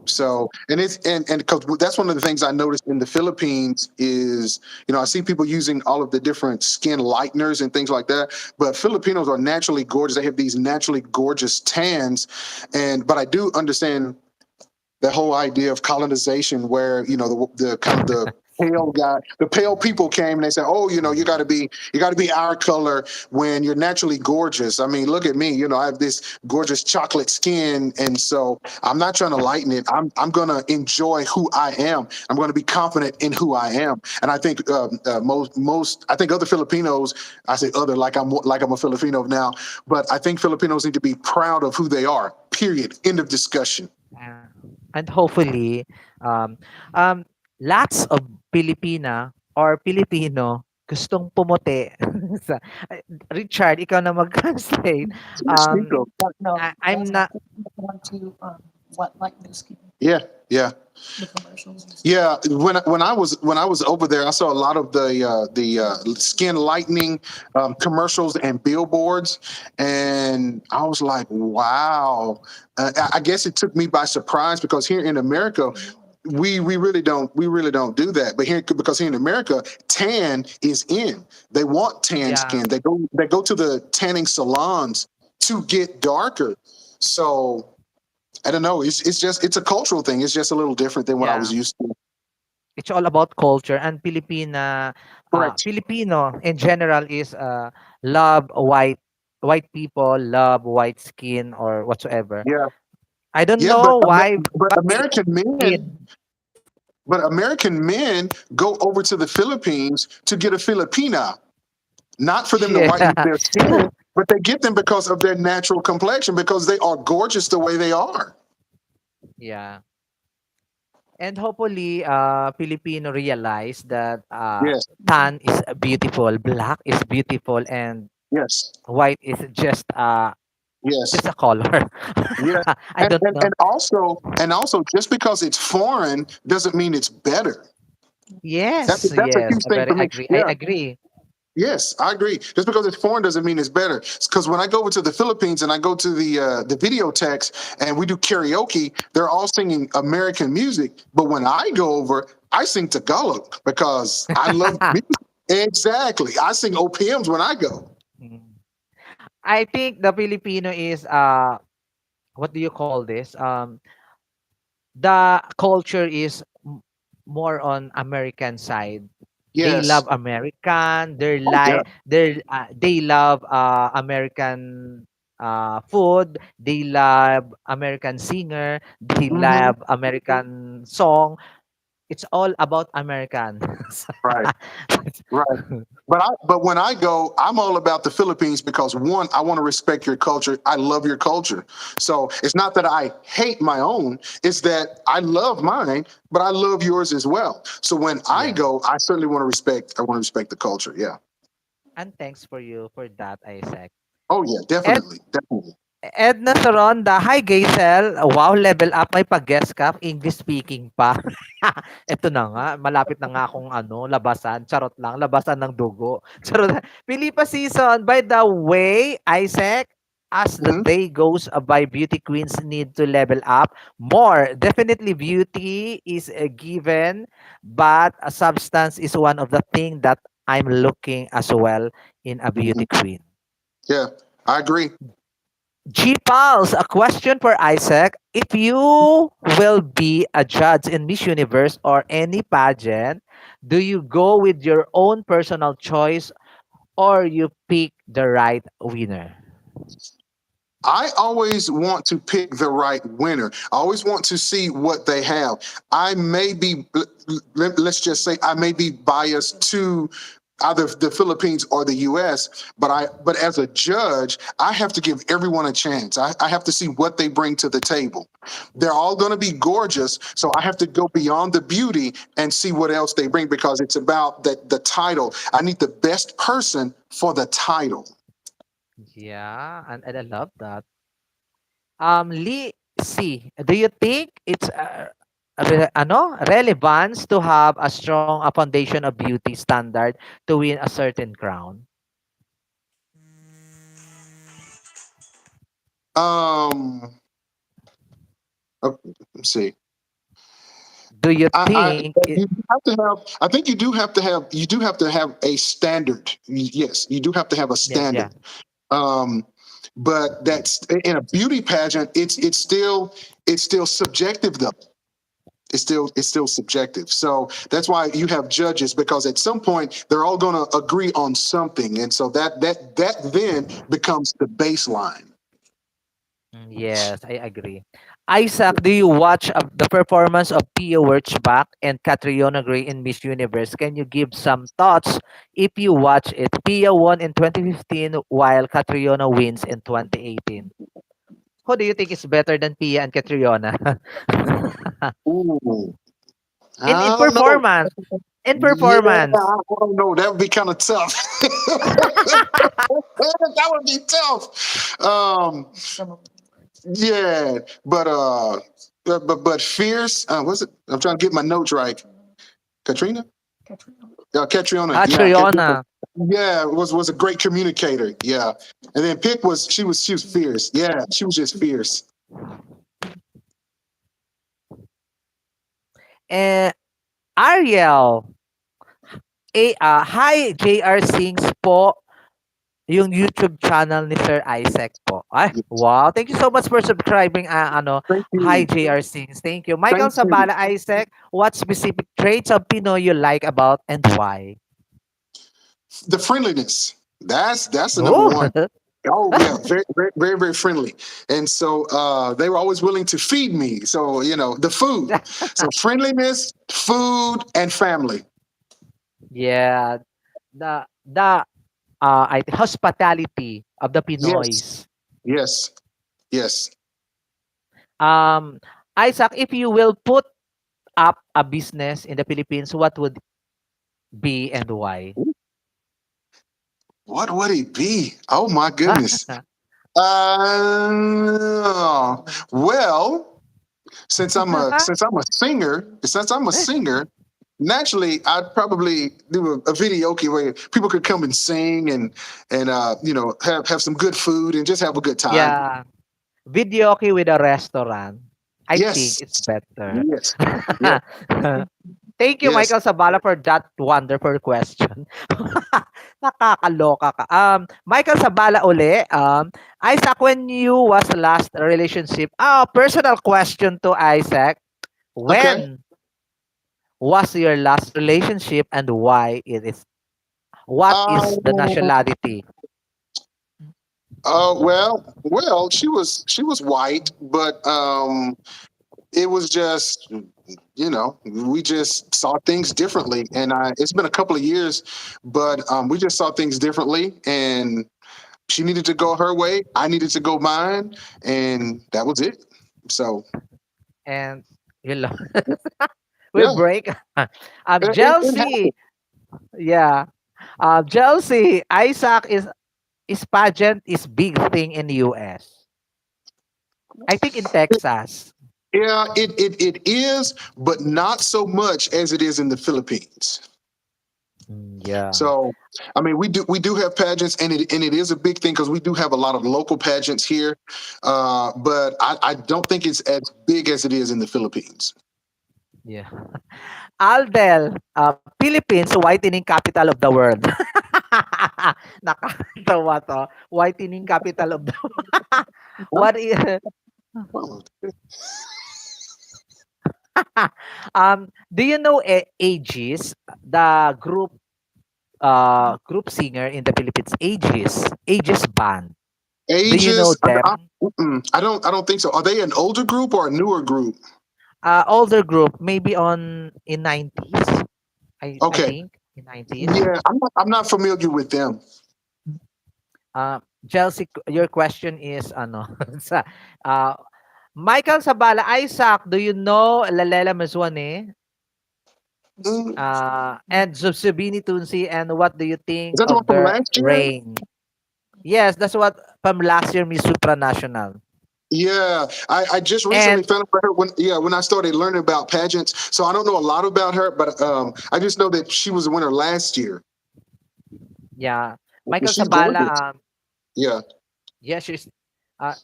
So, and it's and because that's one of the things I noticed in the Philippines is, you know, I see people using all of the different skin lighteners and things like that, but Filipinos are naturally gorgeous. They have these naturally gorgeous tans, and but I do understand the whole idea of colonization, where, you know, the kind of the pale guy, the pale people came and they said, oh, you know, you got to be our color when you're naturally gorgeous. I mean, look at me, you know, I have this gorgeous chocolate skin, and so I'm not trying to lighten it. I'm going to enjoy who I am. I'm going to be confident in who I am. And I think most I think other Filipinos, I say other like I'm a Filipino now, but I think Filipinos need to be proud of who they are. Period. End of discussion. Uh, and hopefully, um, um, lots of Pilipina or Pilipino gustong pumuti. Sa, Richard, ikaw na mag-translate. Speak Um, up. But no, I'm that's not not, the one to what like new skin, Yeah, yeah, the commercials and stuff. yeah. When I was over there, I saw a lot of the skin lightening commercials and billboards, and I was like, wow. I guess it took me by surprise, because here in America, we really don't do that. But here, because here in America, tan is in. They want tan yeah, skin. They go to the tanning salons to get darker. So I don't know. It's just it's a cultural thing. It's just a little different than what I was yeah. used to. It's all about culture, and Correct. Filipino in general is love white people, love white skin or whatsoever. Yeah. I don't Yeah, know why, But but we American men, in. go over to the Philippines to get a Filipina, not for them to whiten Yeah. their skin, but they get them because of their natural complexion, because they are gorgeous the way they are. Yeah. And hopefully, Filipino realize that Yes. tan is beautiful, black is beautiful, and Yes. white is Yes. just a color. Yes. I don't know. And also just because it's foreign doesn't mean it's better. Yes, That's a yes, huge I thing very for me. agree. I Yeah. agree. Yes, I agree. Just because it's foreign doesn't mean it's better. Because when I go over to the Philippines and I go to the videotex and we do karaoke, they're all singing American music. But when I go over, I sing Tagalog because I love music. Exactly. I sing OPMs when I go. Mm. I think the Filipino is what do you call this? The culture is more on American side. They Yes. love American. Oh yeah. They love American food. They love American singer. They Hmm. love American song. It's all about Americans. Right. Right. But when I go, I'm all about the Philippines because one, I want to respect your culture. I love your culture. So it's not that I hate my own, it's that I love mine, but I love yours as well. So when I Yeah. go, I certainly want to respect the culture. Yeah. And thanks for you for that, Isaac. Oh yeah, Ed definitely. Definitely. Edna Soronda, hi Gaysel. Wow, level up, may pag-guest ka, English speaking pa. Eto na nga, malapit na nga akong ano, labasan. Charot lang, labasan ng dugo. Charot. Pilipa season. By the way, Isaac, as the Mhm. day goes by, beauty queens need to level up more. Definitely beauty is a given, but a substance is one of the things that I'm looking as well in a Mhm. beauty queen. Yeah, I agree. G Pals, a question for Isaac. If you will be a judge in Miss Universe or any pageant, do you go with your own personal choice or you pick the right winner? I always want to pick the right winner. I always want to see what they have. I may be, let's just say, I may be biased to either the Philippines or the U.S. But as a judge, I have to give everyone a chance. I have to see what they bring to the table. They're all going to be gorgeous, so I have to go beyond the beauty and see what else they bring because it's about the title. I need the best person for the title. Yeah, and I love that. Lee C, do you think it's relevance to have a strong foundation of beauty standard to win a certain crown? Um, let's see. Do you I think it, you have to have. I think you do have to have a standard. Yes, you do have to have a yes, yeah. standard. Um, but that's in a beauty pageant. It's still subjective though. It's still subjective. So that's why you have judges because at some point they're all going to agree on something, and so that then becomes the baseline. Yes, I agree. Isaac, do you watch the performance of Pia Wurtzbach and Catriona Gray in Miss Universe? Can you give some thoughts if you watch it? Pia won in 2015 while Catriona wins in 2018. Who do you think is better than Pia and Catriona? Ooh, in I don't know. performance, in Yeah, performance. I don't know. That would be kind of tough. That would be tough. Some of Yeah, but fierce. Was it? I'm trying to get my notes right. Katrina, Katrina. Catriona. Yeah, Catriona. Catriona. Yeah, was a great communicator. Yeah, and then Pick she was fierce. Yeah, she was just fierce. And Ariel. Hi, JR Sings po. Yung YouTube channel ni Sir Isaac po. Ay, Yes. wow. Thank you so much for subscribing. Thank Hi, you. JR Sings. Thank you. Michael Thank you. Sabala Isaac, what specific traits of Pinoy you like about and why? The friendliness. That's the number Oh, one. Oh yeah, very, very, very, very friendly. And so they were always willing to feed me. So the food. So friendliness, food, and family. yeah. The hospitality of the Yes, Pinoys. yes, yes. Um, Isaac, if you will put up a business in the Philippines, what would be and why? What would it be? Oh my goodness. Well, since I'm a singer, naturally I'd probably do a video okay where people could come and sing and have some good food and just have a good time. Yeah. Videoke with a restaurant. I think Yes, it's better. yes, yes, Thank you, yes. Michael Sabala, for that wonderful question. Nakakaloka ka. Michael Sabala uli. Isaac, when you was last relationship, personal question to Isaac. Okay. When was your last relationship and why it is? What is the Um, nationality? well, she was white, but it was just, we just saw things differently, and it's been a couple of years, but we just saw things differently, and she needed to go her way, I needed to go mine, and that was it. So And you know, we yeah, break. it Chelsea, happened. yeah. Chelsea, Isaac is pageant is big thing in the US. I think in Texas. Yeah, it is, but not so much as it is in the Philippines. Yeah. So, I mean, we do have pageants, and it is a big thing because we do have a lot of local pageants here, but I don't think it's as big as it is in the Philippines. Yeah. Aldel, Philippines, whitening capital of the world. Nakakatawa to. Whitening capital of the Huh? What is Oh, do you know Aegis, the group singer in the Philippines, Aegis band. Do you know ages? them? I don't think so. Are they an older group or a newer group? Older group, maybe on in 90s. I Okay, think in 90s. yeah, I'm not familiar with them. Chelsea, your question is ano? sa uh, Michael Sabala, Isaac, do you know Lalela Mazwane? Mm, And Zubsubini Tunsi, and what do you think is that the one of from their last year? reign? Yes, that's what from last year Miss Supranational. Yeah, I just recently And found out about her when I started learning about pageants. So I don't know a lot about her, but I just know that she was a winner last year. yeah, And Michael she's gorgeous. Sabala, Yeah. yeah, she's uh,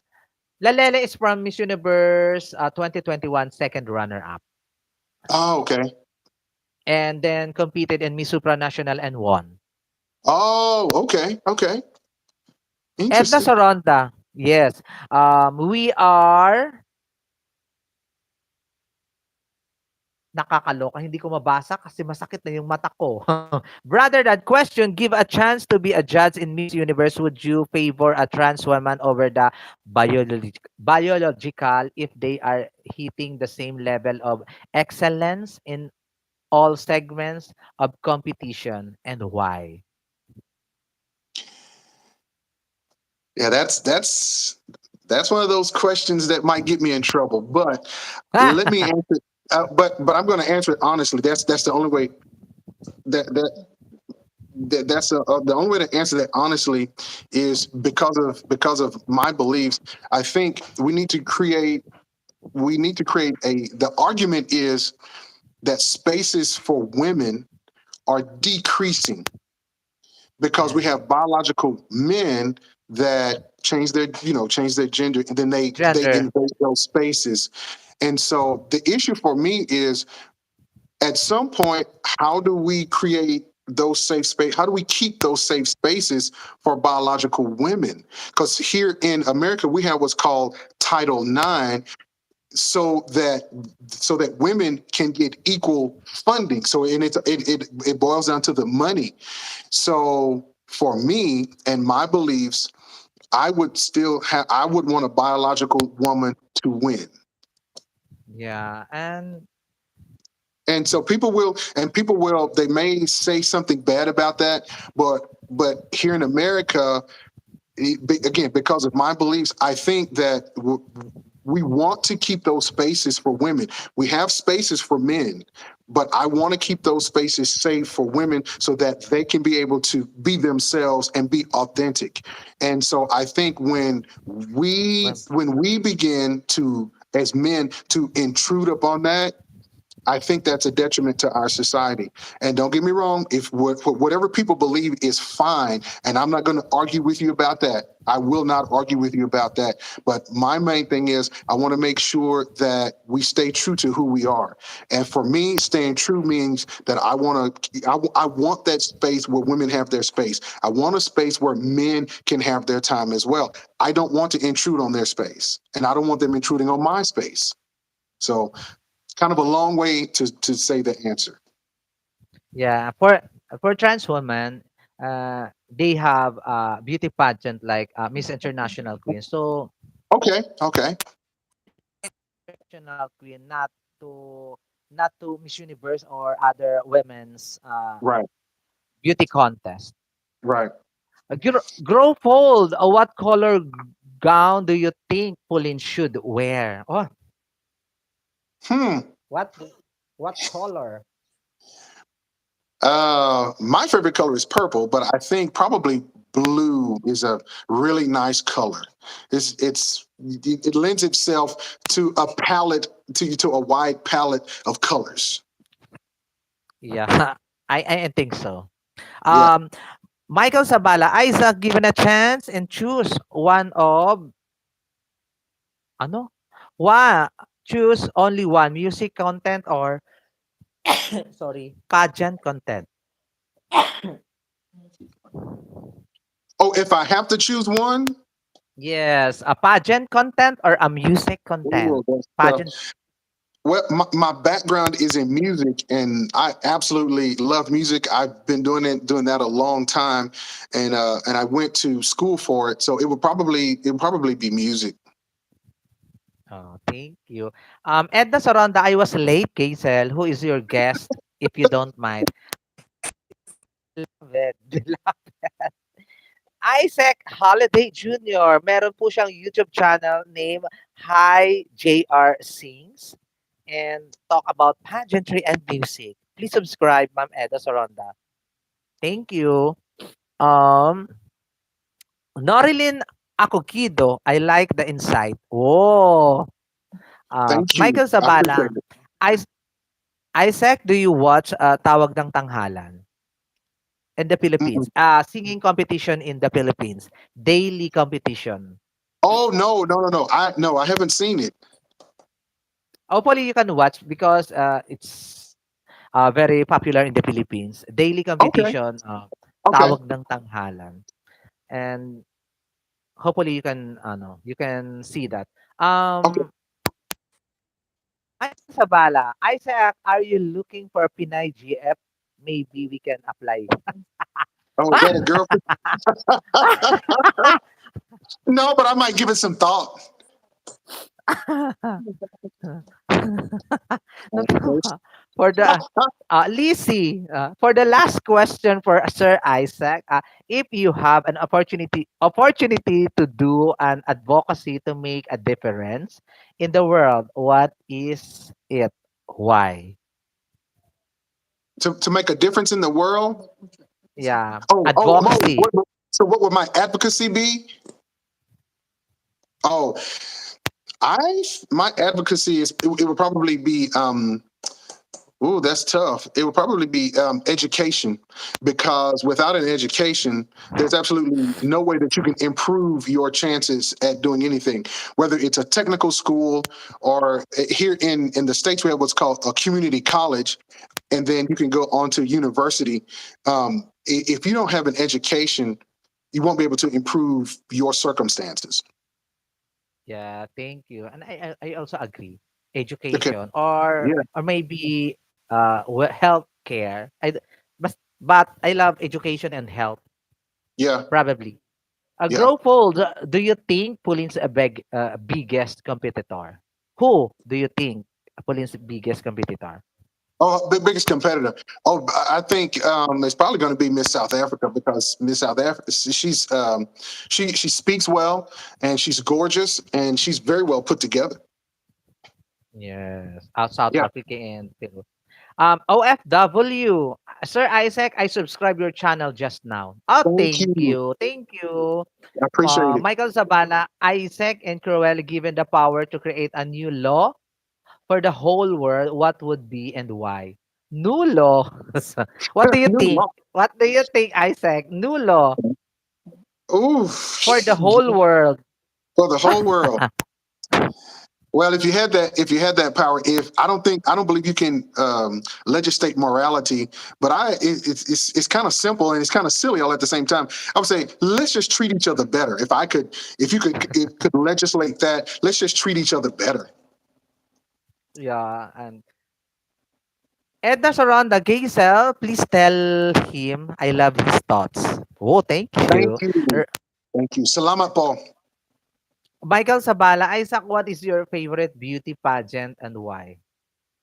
Lalele is from Miss Universe 2021 second runner up, Oh, okay. and then competed in Miss Supranational and won. Oh, okay. Okay. Edna Interesting. Soronda, yes. We are nakakaloka, hindi ko mabasa kasi masakit na yung mata ko. Brother, that question, give a chance to be a judge in Miss Universe. Would you favor a trans woman over the biological if they are hitting the same level of excellence in all segments of competition, and why? Yeah, that's one of those questions that might get me in trouble. But let me answer. But I'm going to answer it honestly. That's the only way that that. That's the only way to answer that honestly is because of my beliefs. I think we need to create a the argument is that spaces for women are decreasing because we Yes. have biological men that change their gender, and then they Gender. invade those spaces. And so the issue for me is, at some point, how do we create those safe space? How do we keep those safe spaces for biological women? Because here in America we have what's called Title IX, so that women can get equal funding. So, and it boils down to the money. So for me and my beliefs, I would want a biological woman to win. Yeah. And And so people will they may say something bad about that, but here in America, again, because of my beliefs, I think that we want to keep those spaces for women. We have spaces for men, but I want to keep those spaces safe for women so that they can be able to be themselves and be authentic. And so I think when when we begin to, as men, to intrude upon that, I think that's a detriment to our society. And don't get me wrong, if whatever people believe is fine, and I'm not going to argue with you about that. I will not argue with you about that. But my main thing is I want to make sure that we stay true to who we are. And for me, staying true means that I want that space where women have their space. I want a space where men can have their time as well. I don't want to intrude on their space, and I don't want them intruding on my space. So kind of a long way to say the answer. yeah, for trans women, they have beauty pageant like Miss International Queen. So Okay, okay. professional queen, not to Miss Universe or other women's Right. beauty contest. Right. Grow fold. What color gown do you think Pauline should wear? Oh, Hmm. what what color? My favorite color is purple, but I think probably blue is a really nice color. It lends itself to a palette to a wide palette of colors. Yeah, I think so. Yeah. Um, Michael Sabala, Isaac, given a chance and choose one of ano? One, choose only one music content or sorry, pageant content. Oh, if I have to choose one, Yes, a pageant content or a music content. ooh, that's tough. Pageant. Well, my background is in music, and I absolutely love music. I've been doing that a long time, and I went to school for it. So it would probably be music. Oh, thank you. Edna Soronda, I was late, Gaysel. Who is your guest, if you don't mind? Love it. Isaac Holiday Jr. Meron po siyang YouTube channel named Hi JR Sings and talk about pageantry and music. Please subscribe, Ma'am Edna Soronda. Thank you. Um, Norilyn Acoquido, I like the insight. Oh, Thank you. Michael I appreciate Zabala, it. Isaac, do you watch Tawag ng Tanghalan in the Mm-mm. Philippines? Singing competition in the Philippines. Daily competition. Oh no, no, no, no! I haven't seen it. Hopefully you can watch because it's very popular in the Philippines. Daily Okay, competition, okay, Tawag ng Tanghalan. And hopefully you can see that. okay. Um Michael Sabala, Isaac, are you looking for Pinay GF? Maybe we can apply. Oh, is that a girl? No, but I might give it some thought. No, no. For the Lizzie, for the last question for Sir Isaac, if you have an opportunity to do an advocacy to make a difference in the world, what is it? Why? To make a difference in the world. Yeah, Oh, advocacy. so what would my advocacy be? Oh, I my advocacy it would probably be ooh, that's tough. It would probably be education, because without an education, there's absolutely no way that you can improve your chances at doing anything. Whether it's a technical school or here in the states, we have what's called a community college, and then you can go on to university. If you don't have an education, you won't be able to improve your circumstances. Yeah, thank you. And I also agree. Okay. Education Yeah. or maybe health care. But I love education and health Yeah. probably. Yeah. Growfold, do you think Pauline's a biggest competitor? Who do you think Pauline's biggest competitor? Oh, biggest competitor. Oh, I think it's probably going to be Miss South Africa, because Miss South Africa, she speaks well, and she's gorgeous, and she's very well put together. Yes, South Yeah. Africa and Peru. OFW, Sir Isaac, I subscribed your channel just now. Oh, Thank thank you. you, thank you. I appreciate it. Michael Zabala, Isaac and Cruella given the power to create a new law for the whole world, what would be and why? New law. What do you New think? law. What do you think, Isaac? New law Ooh, for the whole world. for the whole world. Well, if you had that power, if I don't believe you can legislate morality, but it's kind of simple and it's kind of silly all at the same time. I would say let's just treat each other better. If you could legislate that, let's just treat each other better. Yeah, and Edna Soronda, Gaysel, please tell him I love his thoughts. Oh, thank Thank you. you, Er, thank you. Salamat po. Michael Sabala, Isaac, what is your favorite beauty pageant and why?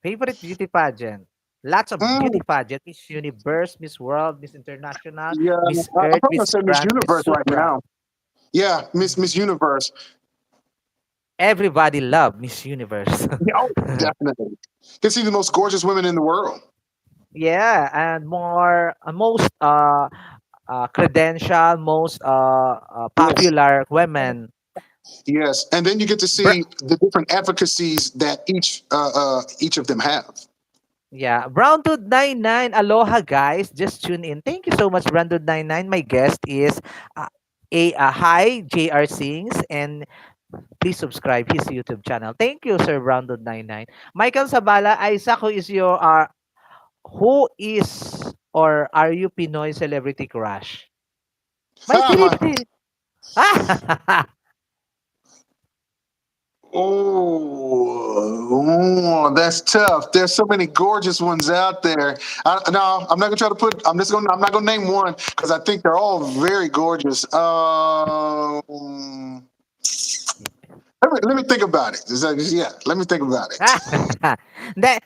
Favorite beauty pageant? Lots of beauty Mm, pageant. Miss Universe, Miss World, Miss International, yeah, Miss I'm Earth, probably gonna Miss say Miss Grand, Miss Universe right Supra. now. Yeah, Miss Mhm. Universe. Everybody love Miss Universe. Yeah, oh, definitely. Can see the most gorgeous women in the world. Yeah, and most credential, most Yes, popular women. yes, and then you get to Br- see the different advocacies that each of them have. yeah, Brownwood 99. Aloha, guys. Just tune in. Thank you so much, Brownwood 99. My guest is uh, hi JR Sings, and please subscribe his YouTube channel. Thank you, Sir Brownwood 99. Michael Sabala, Isaac, who is or are you Pinoy celebrity crush? My Ah, my Philippine. Oh, that's tough. There's so many gorgeous ones out there. No, I'm not gonna try to put. I'm just gonna. I'm not gonna name one because I think they're all very gorgeous. Let me think about it. Yeah, let me think about it.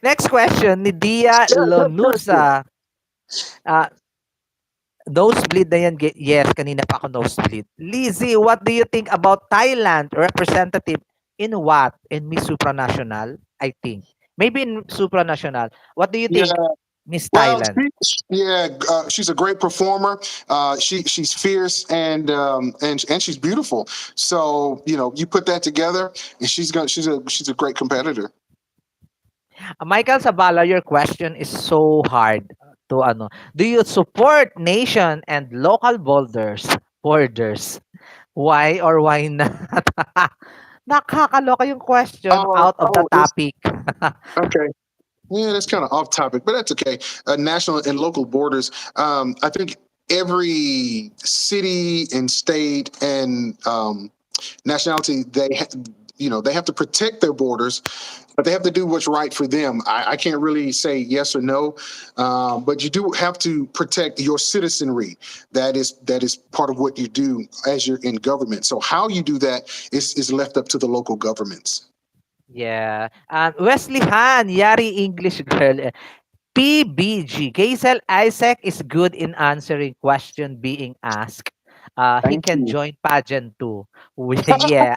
Next question ni Dia Yeah, sure. Lonusa. Uh, nosebleed na yan. Yes, kanina pa ako nosebleed. Lizzie, what do you think about Thailand representative in what? In Miss Supranational, I think. Maybe in Supranational. What do you Yeah. think, Miss Well, Thailand? she's a great performer. She's fierce and she's beautiful. So you put that together, and she's a great competitor. Michael Sabala, your question is so hard to ano. Do you support nation and local borders? Why or why not? Nakakaloka yung question Oh, out of the oh, it's topic. okay. Yeah, that's kind of off topic, but that's okay. National and local borders. I think every city and state and nationality they have to protect their borders, but they have to do what's right for them. I can't really say yes or no, but you do have to protect your citizenry. That is part of what you do as you're in government. So how you do that is left up to the local governments. Yeah. And Wesley Han, Yari English girl. PBG. Gaysel Isaac is good in answering question being asked. He Thank can you. join pageant too. Yeah,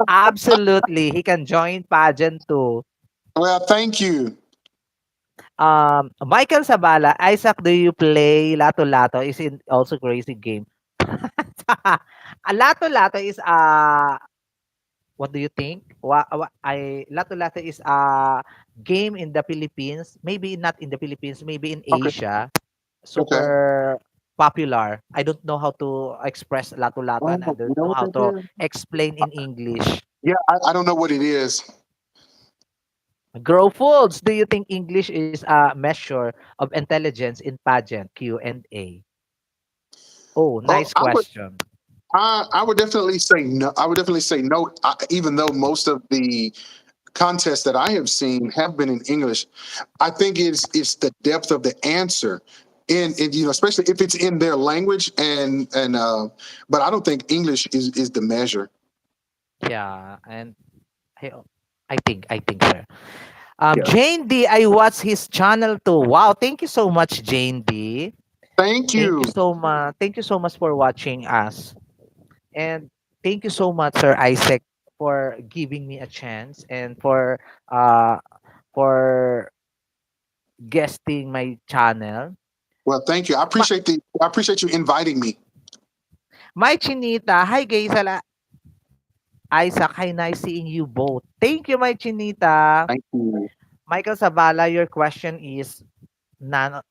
absolutely. He can join pageant too. Well, thank you. Michael Sabala, Isaac, do you play Lato Lato? Is it also crazy game? Lato Lato is what do you think? Lato Lato is a game in the Philippines, maybe not in the Philippines, maybe in Okay. Asia. Okay. Super popular. I don't know how to express Lato Lato Oh, and I you don't know know what how that to is? explain in English. Yeah, I don't know what it is. Grow Foods, do you think English is a measure of intelligence in pageant Q&A? Oh, Oh, nice question. I would definitely say no. I would definitely say no. Even though most of the contests that I have seen have been in English, I think it's the depth of the answer, and especially if it's in their language and. But I don't think English is the measure. Yeah, and I, I think, sir. Yeah. Jane D, I watched his channel too. Wow, thank you so much, Jane D. Thank Thank you you. so much. Thank you so much for watching us. And thank you so much, Sir Isaac, for giving me a chance and uh for guesting my channel. Well, thank you. Ma- I appreciate you inviting me. my chinita, hi guys, Isaac, hi, nice seeing you both. Thank you, my chinita. Thank you. Michael Sabala, your question is not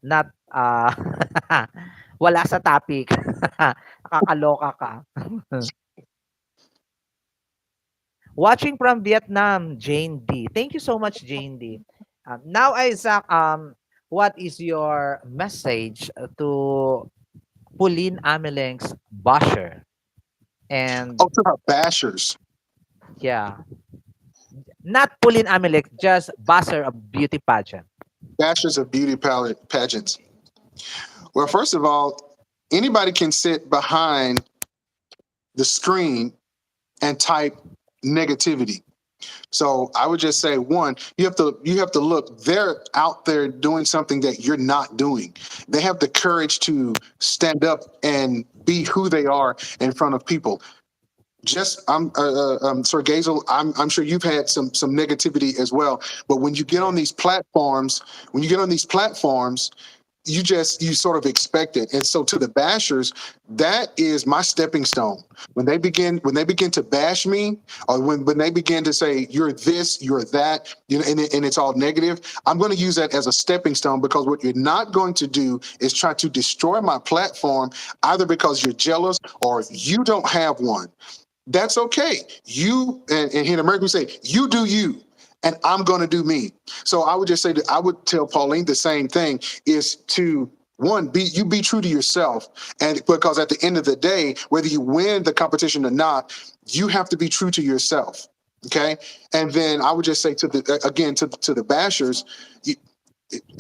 not wala sa topic. Nakakaloka ka. Watching from Vietnam, Jane D. Thank you so much, Jane D. Now, Isaac, what is your message to Pauline Ameleng's basher? Oh, And to her bashers, yeah, not Pauline Ameleng, just basher of beauty pageant. bashers of beauty pageants. Well, first of all, anybody can sit behind the screen and type negativity. So I would just say, one, you have to look. They're out there doing something that you're not doing. They have the courage to stand up and be who they are in front of people. Just Sir Gazel, I'm sure you've had some negativity as well. But when you get on Yeah. these platforms, you sort of expect it. And so to the bashers, that is my stepping stone. When they begin to bash me, or when they begin to say you're this, you're that, and it's all negative, I'm going to use that as a stepping stone, because what you're not going to do is try to destroy my platform, either because you're jealous or you don't have one. That's okay. And here in America we say, you do you, and I'm going to do me. So I would just say that I would tell Pauline the same thing, is to, one, be true to yourself. And because at the end of the day, whether you win the competition or not, you have to be true to yourself. Okay. And then I would just say to the bashers, you,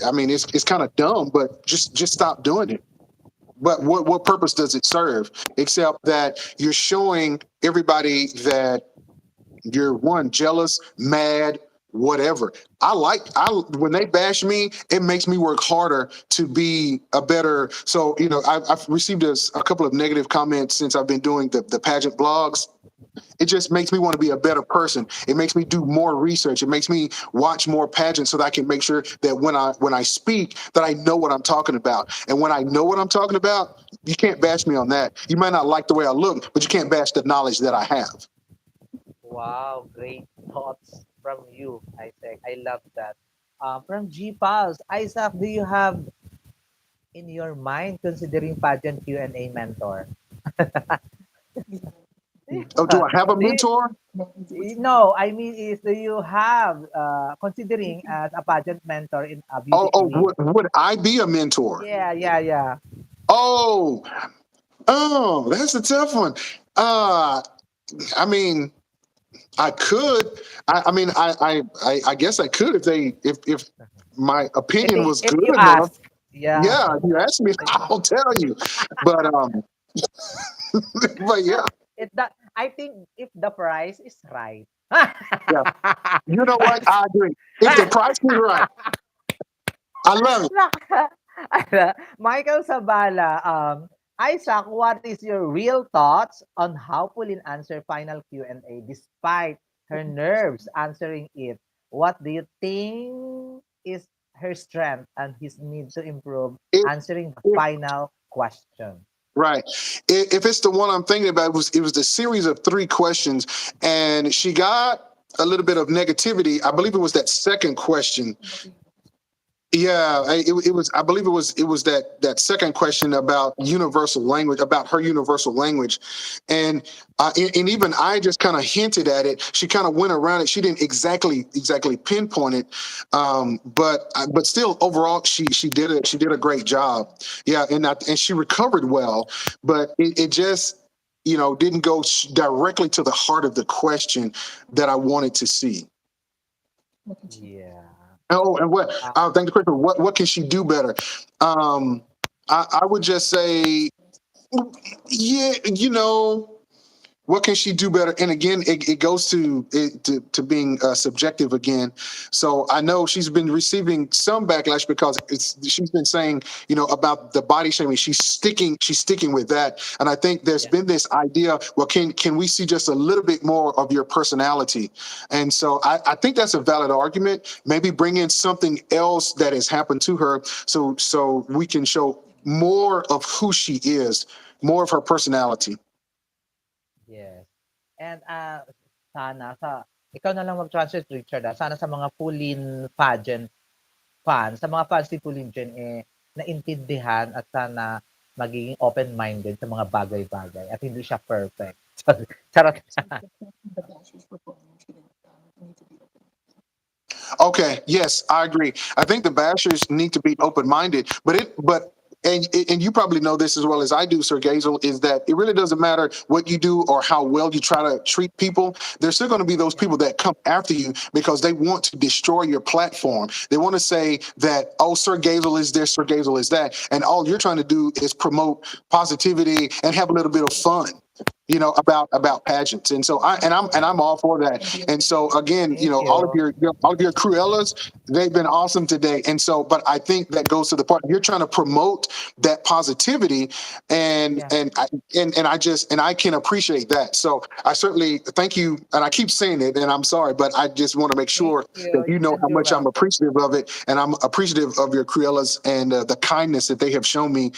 I mean, it's kind of dumb, but just stop doing it. But what purpose does it serve, except that you're showing everybody that you're, one, jealous, mad, whatever. I when they bash me, it makes me work harder to be a better. So I've received a couple of negative comments since I've been doing the pageant blogs. It just makes me want to be a better person. It makes me do more research. It makes me watch more pageants so that I can make sure that when I speak, that I know what I'm talking about. And when I know what I'm talking about, you can't bash me on that. You might not like the way I look, but you can't bash the knowledge that I have. Wow, great thoughts from you, Isaac. I love that. From G Pals, Isaac, do you have in your mind considering pageant Q&A mentor? Oh, do I have a do you, mentor? no, I mean is do you have considering as a pageant mentor in a beauty Oh, queen? would I be a mentor? Yeah, yeah, yeah. Oh, that's a tough one. Uh, I mean, I could. I mean, I guess I could if my opinion was If good you enough. ask, yeah. Yeah, if you ask me, I'll tell you. But but yeah, It that I think if the price is right. yeah. You know what? I agree. If the price is right, I love it. Michael Sabala, Isaac, what is your real thoughts on how Pauline answered final Q&A despite her nerves answering it? What do you think is her strength and his need to improve If, answering the if final question? right, if it's the one I'm thinking about, it was the series of three questions, and she got a little bit of negativity. I believe it was that second question. Yeah, it was. I believe it was that second question about universal language, about her universal language, and even I just kind of hinted at it. She kind of went around it. She didn't exactly pinpoint it, but still overall she did a great job. Yeah, and she recovered well, but it just didn't go directly to the heart of the question that I wanted to see. Yeah. Oh, and what? Uh, Thank the question. What can she do better? Um, I would just say, yeah, what can she do better? And again, it goes to being subjective again. So I know she's been receiving some backlash because she's been saying, about the body shaming. She's sticking with that, and I think there's yeah. been this idea. Well, can we see just a little bit more of your personality? And so I think that's a valid argument. Maybe bring in something else that has happened to her, so we can show more of who she is, more of her personality. Yes. And sana ikaw na lang mag-translate, Richard. Sana sa mga Pauline pageant fans, sa mga fans ni Pauline dyan, naintindihan at sana magiging open-minded sa mga bagay-bagay at hindi siya perfect. Charot. Okay, yes, I agree. I think the bashers need to be open-minded, and you probably know this as well as I do, Sir Gazel, is that it really doesn't matter what you do or how well you try to treat people. There's still going to be those Yeah. people that come after you because they want to destroy your platform. They want to say that, oh, Sir Gazel is this, Sir Gazel is that, and all you're trying to do is promote positivity and have a little bit of fun. about pageants. And so I'm all for that. And so again, Thank all of you. your Cruellas, they've been awesome today. And so, but I think that goes to the part you're trying to promote that positivity, and Yeah. I can appreciate that. So I certainly thank you, and I keep saying it, and I'm sorry, but I just want to make Thank sure that you. you know And how you're much I'm welcome. appreciative of it, and I'm appreciative of your Cruellas and the kindness that they have shown me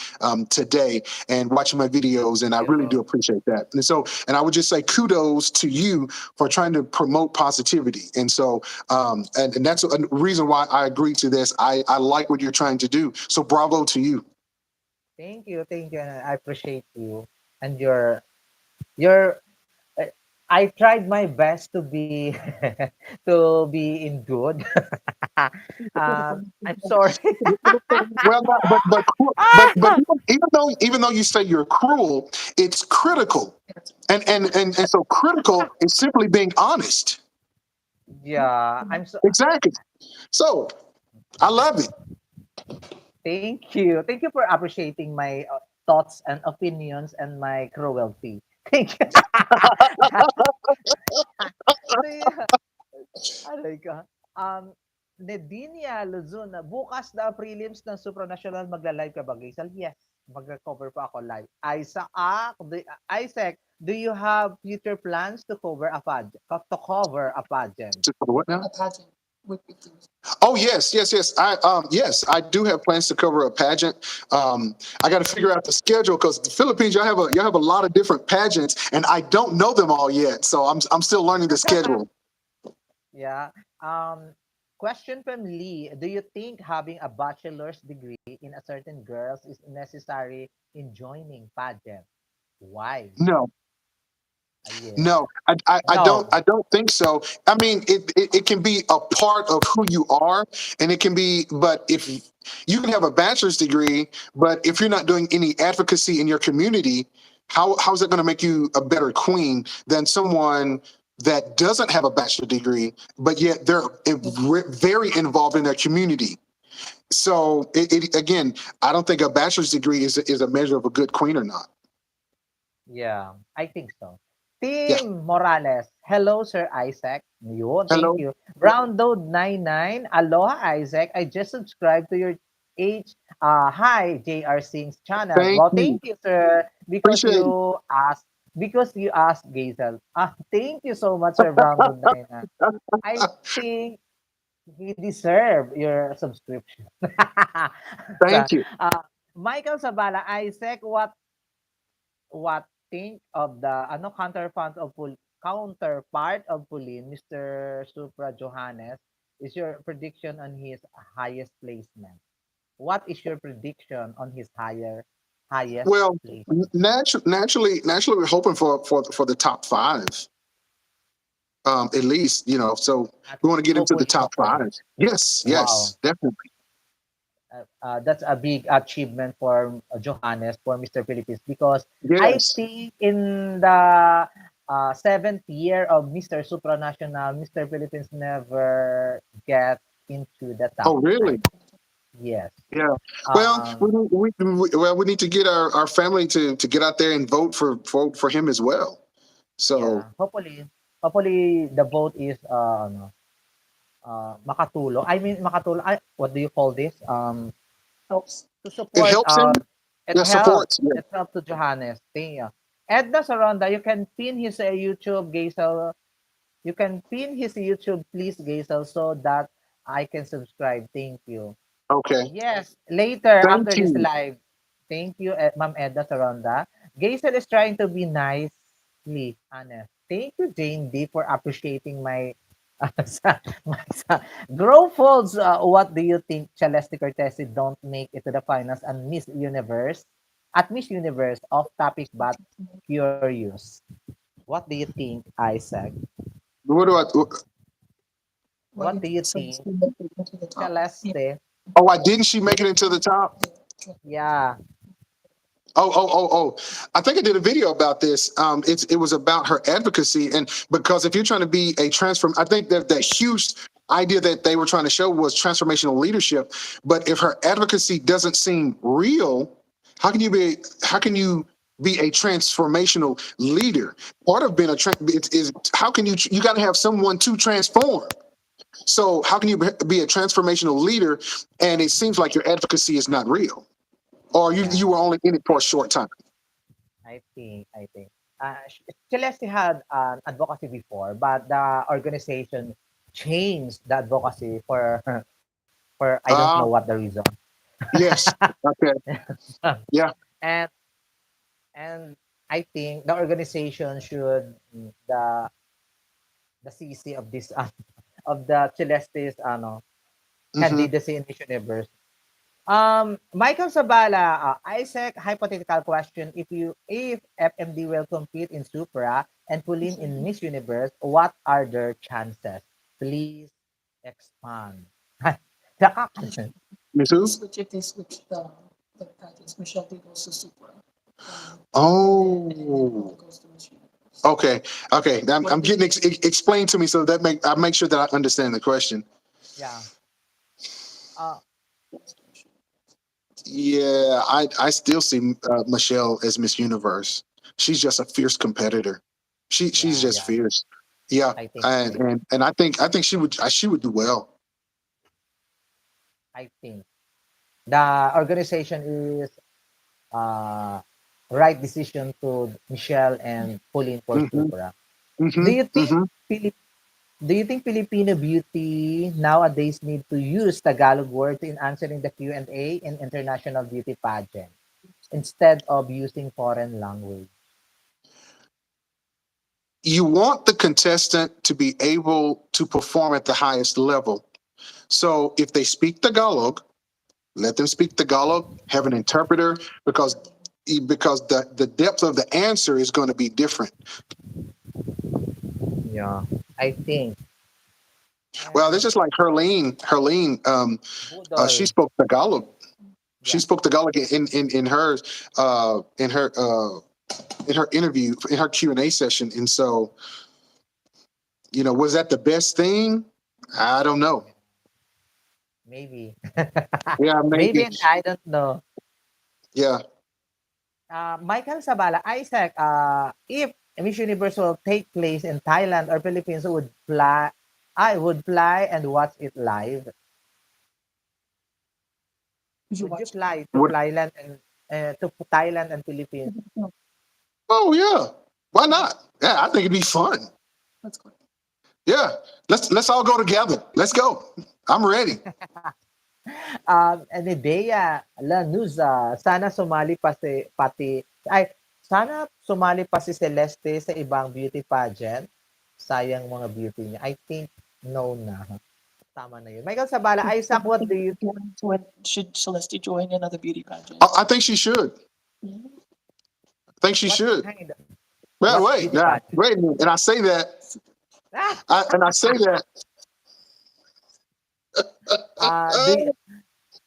today and watching my videos, and Thank I really do you. appreciate that. And so, and I would just say kudos to you for trying to promote positivity. And so, and that's a reason why I agree to this. I like what you're trying to do. So, bravo to you. Thank you. Thank you. And I appreciate you. And your uh, I tried my best to be to be in good. I'm sorry. Well, but even though you say you're cruel, it's critical, and so critical is simply being honest. Yeah, I'm so Exactly. So I love it. thank you. Thank you for appreciating my thoughts and opinions and my cruelty. Thank you. So yeah, aray ka. Nedinia Luzon, bukas na prelims ng Supranational, magla-live ka ba, Gaysel? Yes, mag-cover pa ako live. Isaac, do you have future plans to cover a pageant? What now? A pageant with pictures. Oh yes. I do have plans to cover a pageant. I got to figure out the schedule because the Philippines, y'all have a lot of different pageants, and I don't know them all yet. So I'm still learning the schedule. Yeah. Question from Lee. Do you think having a bachelor's degree in a certain girls is necessary in joining pageant? Why? No, Yeah. no, I No. don't think so. I mean, it can be a part of who you are, and it can be, but if you can have a bachelor's degree, but if you're not doing any advocacy in your community, how's that going to make you a better queen than someone that doesn't have a bachelor degree, but yet they're very involved in their community? So again, I don't think a bachelor's degree is a measure of a good queen or not. Yeah, I think so. Yeah. Team Morales. Hello, Sir Isaac. Yun, thank Hello. you. Brown Dode 99. Aloha, Isaac. I just subscribed to your H hi JR Sings channel. Thank Well, you. thank you, sir, Appreciate it. because you asked Gazel. Thank you so much, Sir Brown Dode 99. I think he deserve your subscription. So, Thank you. Michael Sabala, Isaac, what think of the counterpart of Pulin, Mr. Supra Johannes, is your prediction on his highest placement? What is your prediction on his highest Well, placement? naturally, we're hoping for the top five, at least. So At we want to get into the top hopefully. five. Yes, Wow. yes, definitely. That's a big achievement for Johannes, for Mr. Philippines, because I Yes. think in the seventh year of Mr. Supranational, Mr. Philippines never get into the top Oh, really? five. Yes. Yeah. Well, Um, we need to get our family to get out there and vote for him as well. So yeah. Hopefully the vote is makatulong. I mean makatulong. What do you call this? Helps. To it support helps him. it Yeah, helps. supports. Yeah. It helps to Johannes. Thank you. Edna Saronda, you can pin his YouTube Gaysel. You can pin his YouTube, please, Gaysel, so that I can subscribe. Thank you. Okay. Yes, later Thank after this you. live. Thank you, Ma'am Edna Saronda. Gaysel is trying to be nicely honest. Thank you, Jane D, for appreciating my Grow Folds. What do you think Celeste Cortesi don't make it to the finals and Miss Universe? At Miss Universe, off topic but curious. What do you think, Isaac? What do I? Why What did do you so think, to the top? Yeah. Celeste? Oh, why didn't she make it into the top? Yeah. Oh. I think I did a video about this. It was about her advocacy. And because if you're trying to be a transform, I think that huge idea that they were trying to show was transformational leadership. But if her advocacy doesn't seem real, how can you be a transformational leader. Part of being is how can you got to have someone to transform. So how can you be a transformational leader and it seems like your advocacy is not real, or you Yeah, were only in it for I a short time? I think. Celeste had an advocacy before, but the organization changed the advocacy for I don't know what Ah, the reason. yes. Okay. Yeah. and and I think the organization should the CC of this of the Celestis Hmm. candidacy in Miss Universe. Michael Sabala, Isaac, hypothetical question: if FMD will compete in Supra and Pauline in Miss Universe, what are their chances? Please expand. Me If they too. switch, the package, Michelle goes to Supra. Oh. Goes to Michelle. Okay. Okay. I'm What do getting you think? explained to me so that I make sure that I understand the question. Yeah. Uh, Yeah, I still see Michelle as Miss Universe. She's just a fierce competitor. She's yeah, just yeah. fierce. Yeah, I think and same. and I think she would do well. I think the organization is uh right decision to Michelle and Pauline for Hmm. Supra. Do Hmm. you think Hmm. Philip Do you think Filipino beauty nowadays need to use Tagalog words in answering the Q&A in international beauty pageant instead of using foreign language? You want the contestant to be able to perform at the highest level. So if they speak Tagalog, let them speak Tagalog. Have an interpreter because the depth of the answer is going to be different. Yeah, I think. Well, it's And just like Herlene. She Budol, spoke Tagalog. She yeah, spoke Tagalog uh, in her uh, in her interview in her Q&A session, and so was that the best thing? I don't know. maybe. Yeah, Maybe, maybe. and I don't know. Yeah. Michael Sabala, Isaac, if Miss Universe will take place in Thailand or Philippines, I would fly and watch it live. Did you Would you watch? fly to What? Thailand and Philippines? No, Oh yeah. Why not? Yeah, I think it'd be fun. that's good. Yeah. Let's all go together. Let's go. I'm ready. Nedea Lanuza, sana sumali pa si pati ay sana sumali pa si Celeste sa ibang beauty pageant. Sayang mga beauty niya. I think no na. Tama na yun. Michael Sabala, Isaac, what do you When should Celeste join another beauty pageant? I think she should. I think she what should. kind of Well, what wait, beauty now, pageant? wait a minute. And I say that, Ah, and I say that. do you,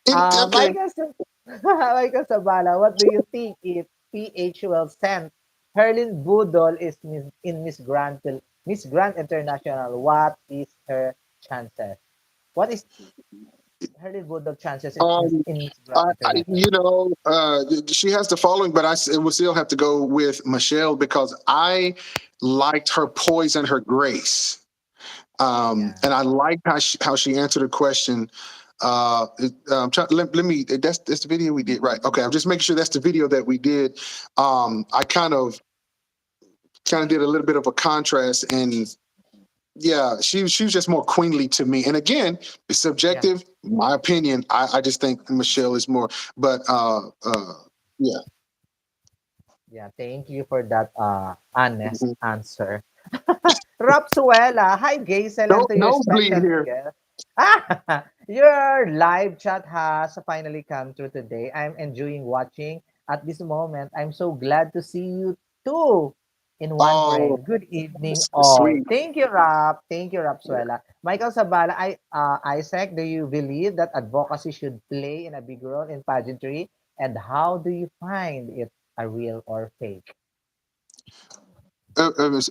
Okay. Michael Sabala, what do you think if PH will send Herlin Budol is in Miss Grand International? What is her chances? What is Herlin Budol chances Um, in Miss Grand International? she has the following, but will still have to go with Michelle because I liked her poise and her grace. Yeah, And I liked how she answered the question. Let me. That's the video we did, right? Okay, I'm just making sure that's the video that we did. I kind of did a little bit of a contrast, and yeah, she was just more queenly to me. And again, it's yeah, subjective. My opinion. I just think Michelle is more. But yeah. yeah. Thank you for that honest Mhm. answer. Rapsuela, hi GAYSLE No and to your nosebleed special here. guest. Your live chat has finally come through today. I'm enjoying watching at this moment. I'm so glad to see you too in one Oh, frame. Good evening, that's so all. sweet. Thank you, Rap. Thank you, Rapsuela. Michael Sabala, Isaac, do you believe that advocacy should play in a big role in pageantry? And how do you find it a real or fake?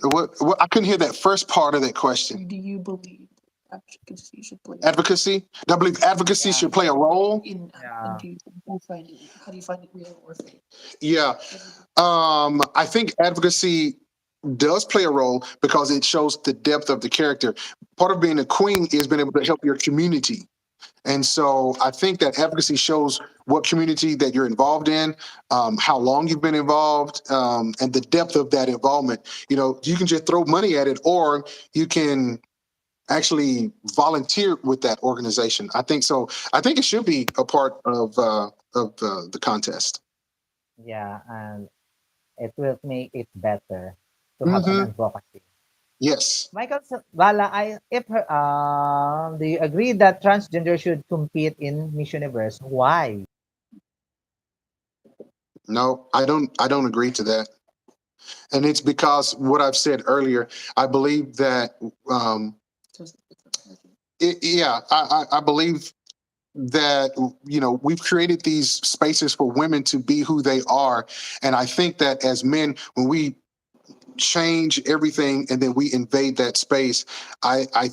What? I couldn't hear that first part of that question. Do you believe advocacy should play Advocacy. Do I believe advocacy Yeah. should play a role? in Yeah. do you find it, how do you find it real or fake? Yeah. I think advocacy does play a role because it shows the depth of the character. Part of being a queen is being able to help your community. And so I think that advocacy shows what community that you're involved in, how long you've been involved, and the depth of that involvement. You know, you can just throw money at it, or you can actually volunteer with that organization. I think so. I think it should be a part of the contest. Yeah, and it will make it better to have an Hmm. advocacy. Yes. Michael Gala, do you agree that transgender should compete in Miss Universe? Why? No, I don't. I don't agree to that. And it's because what I've said earlier. I believe that. Because it's a pageant. Yeah, I believe that we've created these spaces for women to be who they are, and I think that as men, when we change everything and then we invade that space, I I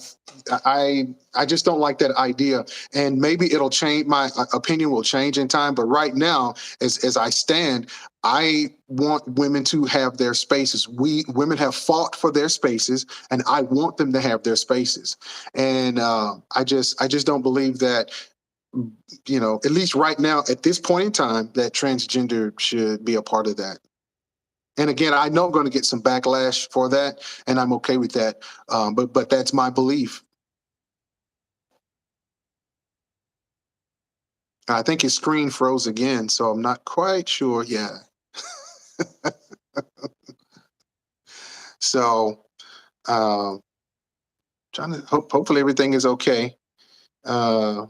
I just don't like that idea. And maybe it'll change. My opinion will change in time, but right now, as I stand, I want women to have their spaces. We women have fought for their spaces, and I want them to have their spaces. And I just don't believe that, at least right now, at this point in time, that transgender should be a part of that. And again, I know I'm going to get some backlash for that, and I'm okay with that. But that's my belief. I think his screen froze again, so I'm not quite sure. Yeah. So, uh, trying to hopefully everything is okay. Uh,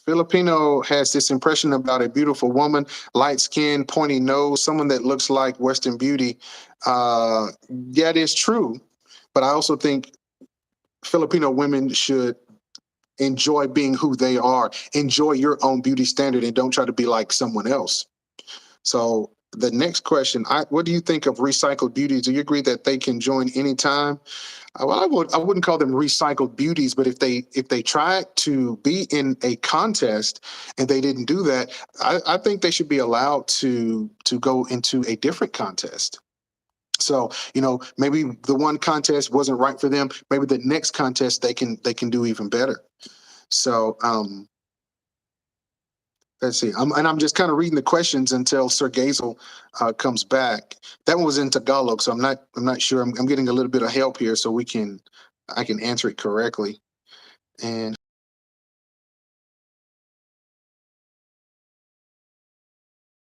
Filipino has this impression about a beautiful woman, light skin, pointy nose, someone that looks like Western beauty. Yeah, it is true, but I also think Filipino women should enjoy being who they are. Enjoy your own beauty standard and don't try to be like someone else. So the next question, what do you think of recycled beauties? Do you agree that they can join anytime? Well, I wouldn't call them recycled beauties, but if they tried to be in a contest and they didn't do that, I think they should be allowed to go into a different contest. So, maybe the one contest wasn't right for them. Maybe the next contest they can do even better. So, let's see. I'm just kind of reading the questions until Sir Gazel comes back. That one was in Tagalog, so I'm not sure. I'm getting a little bit of help here, so I can answer it correctly. And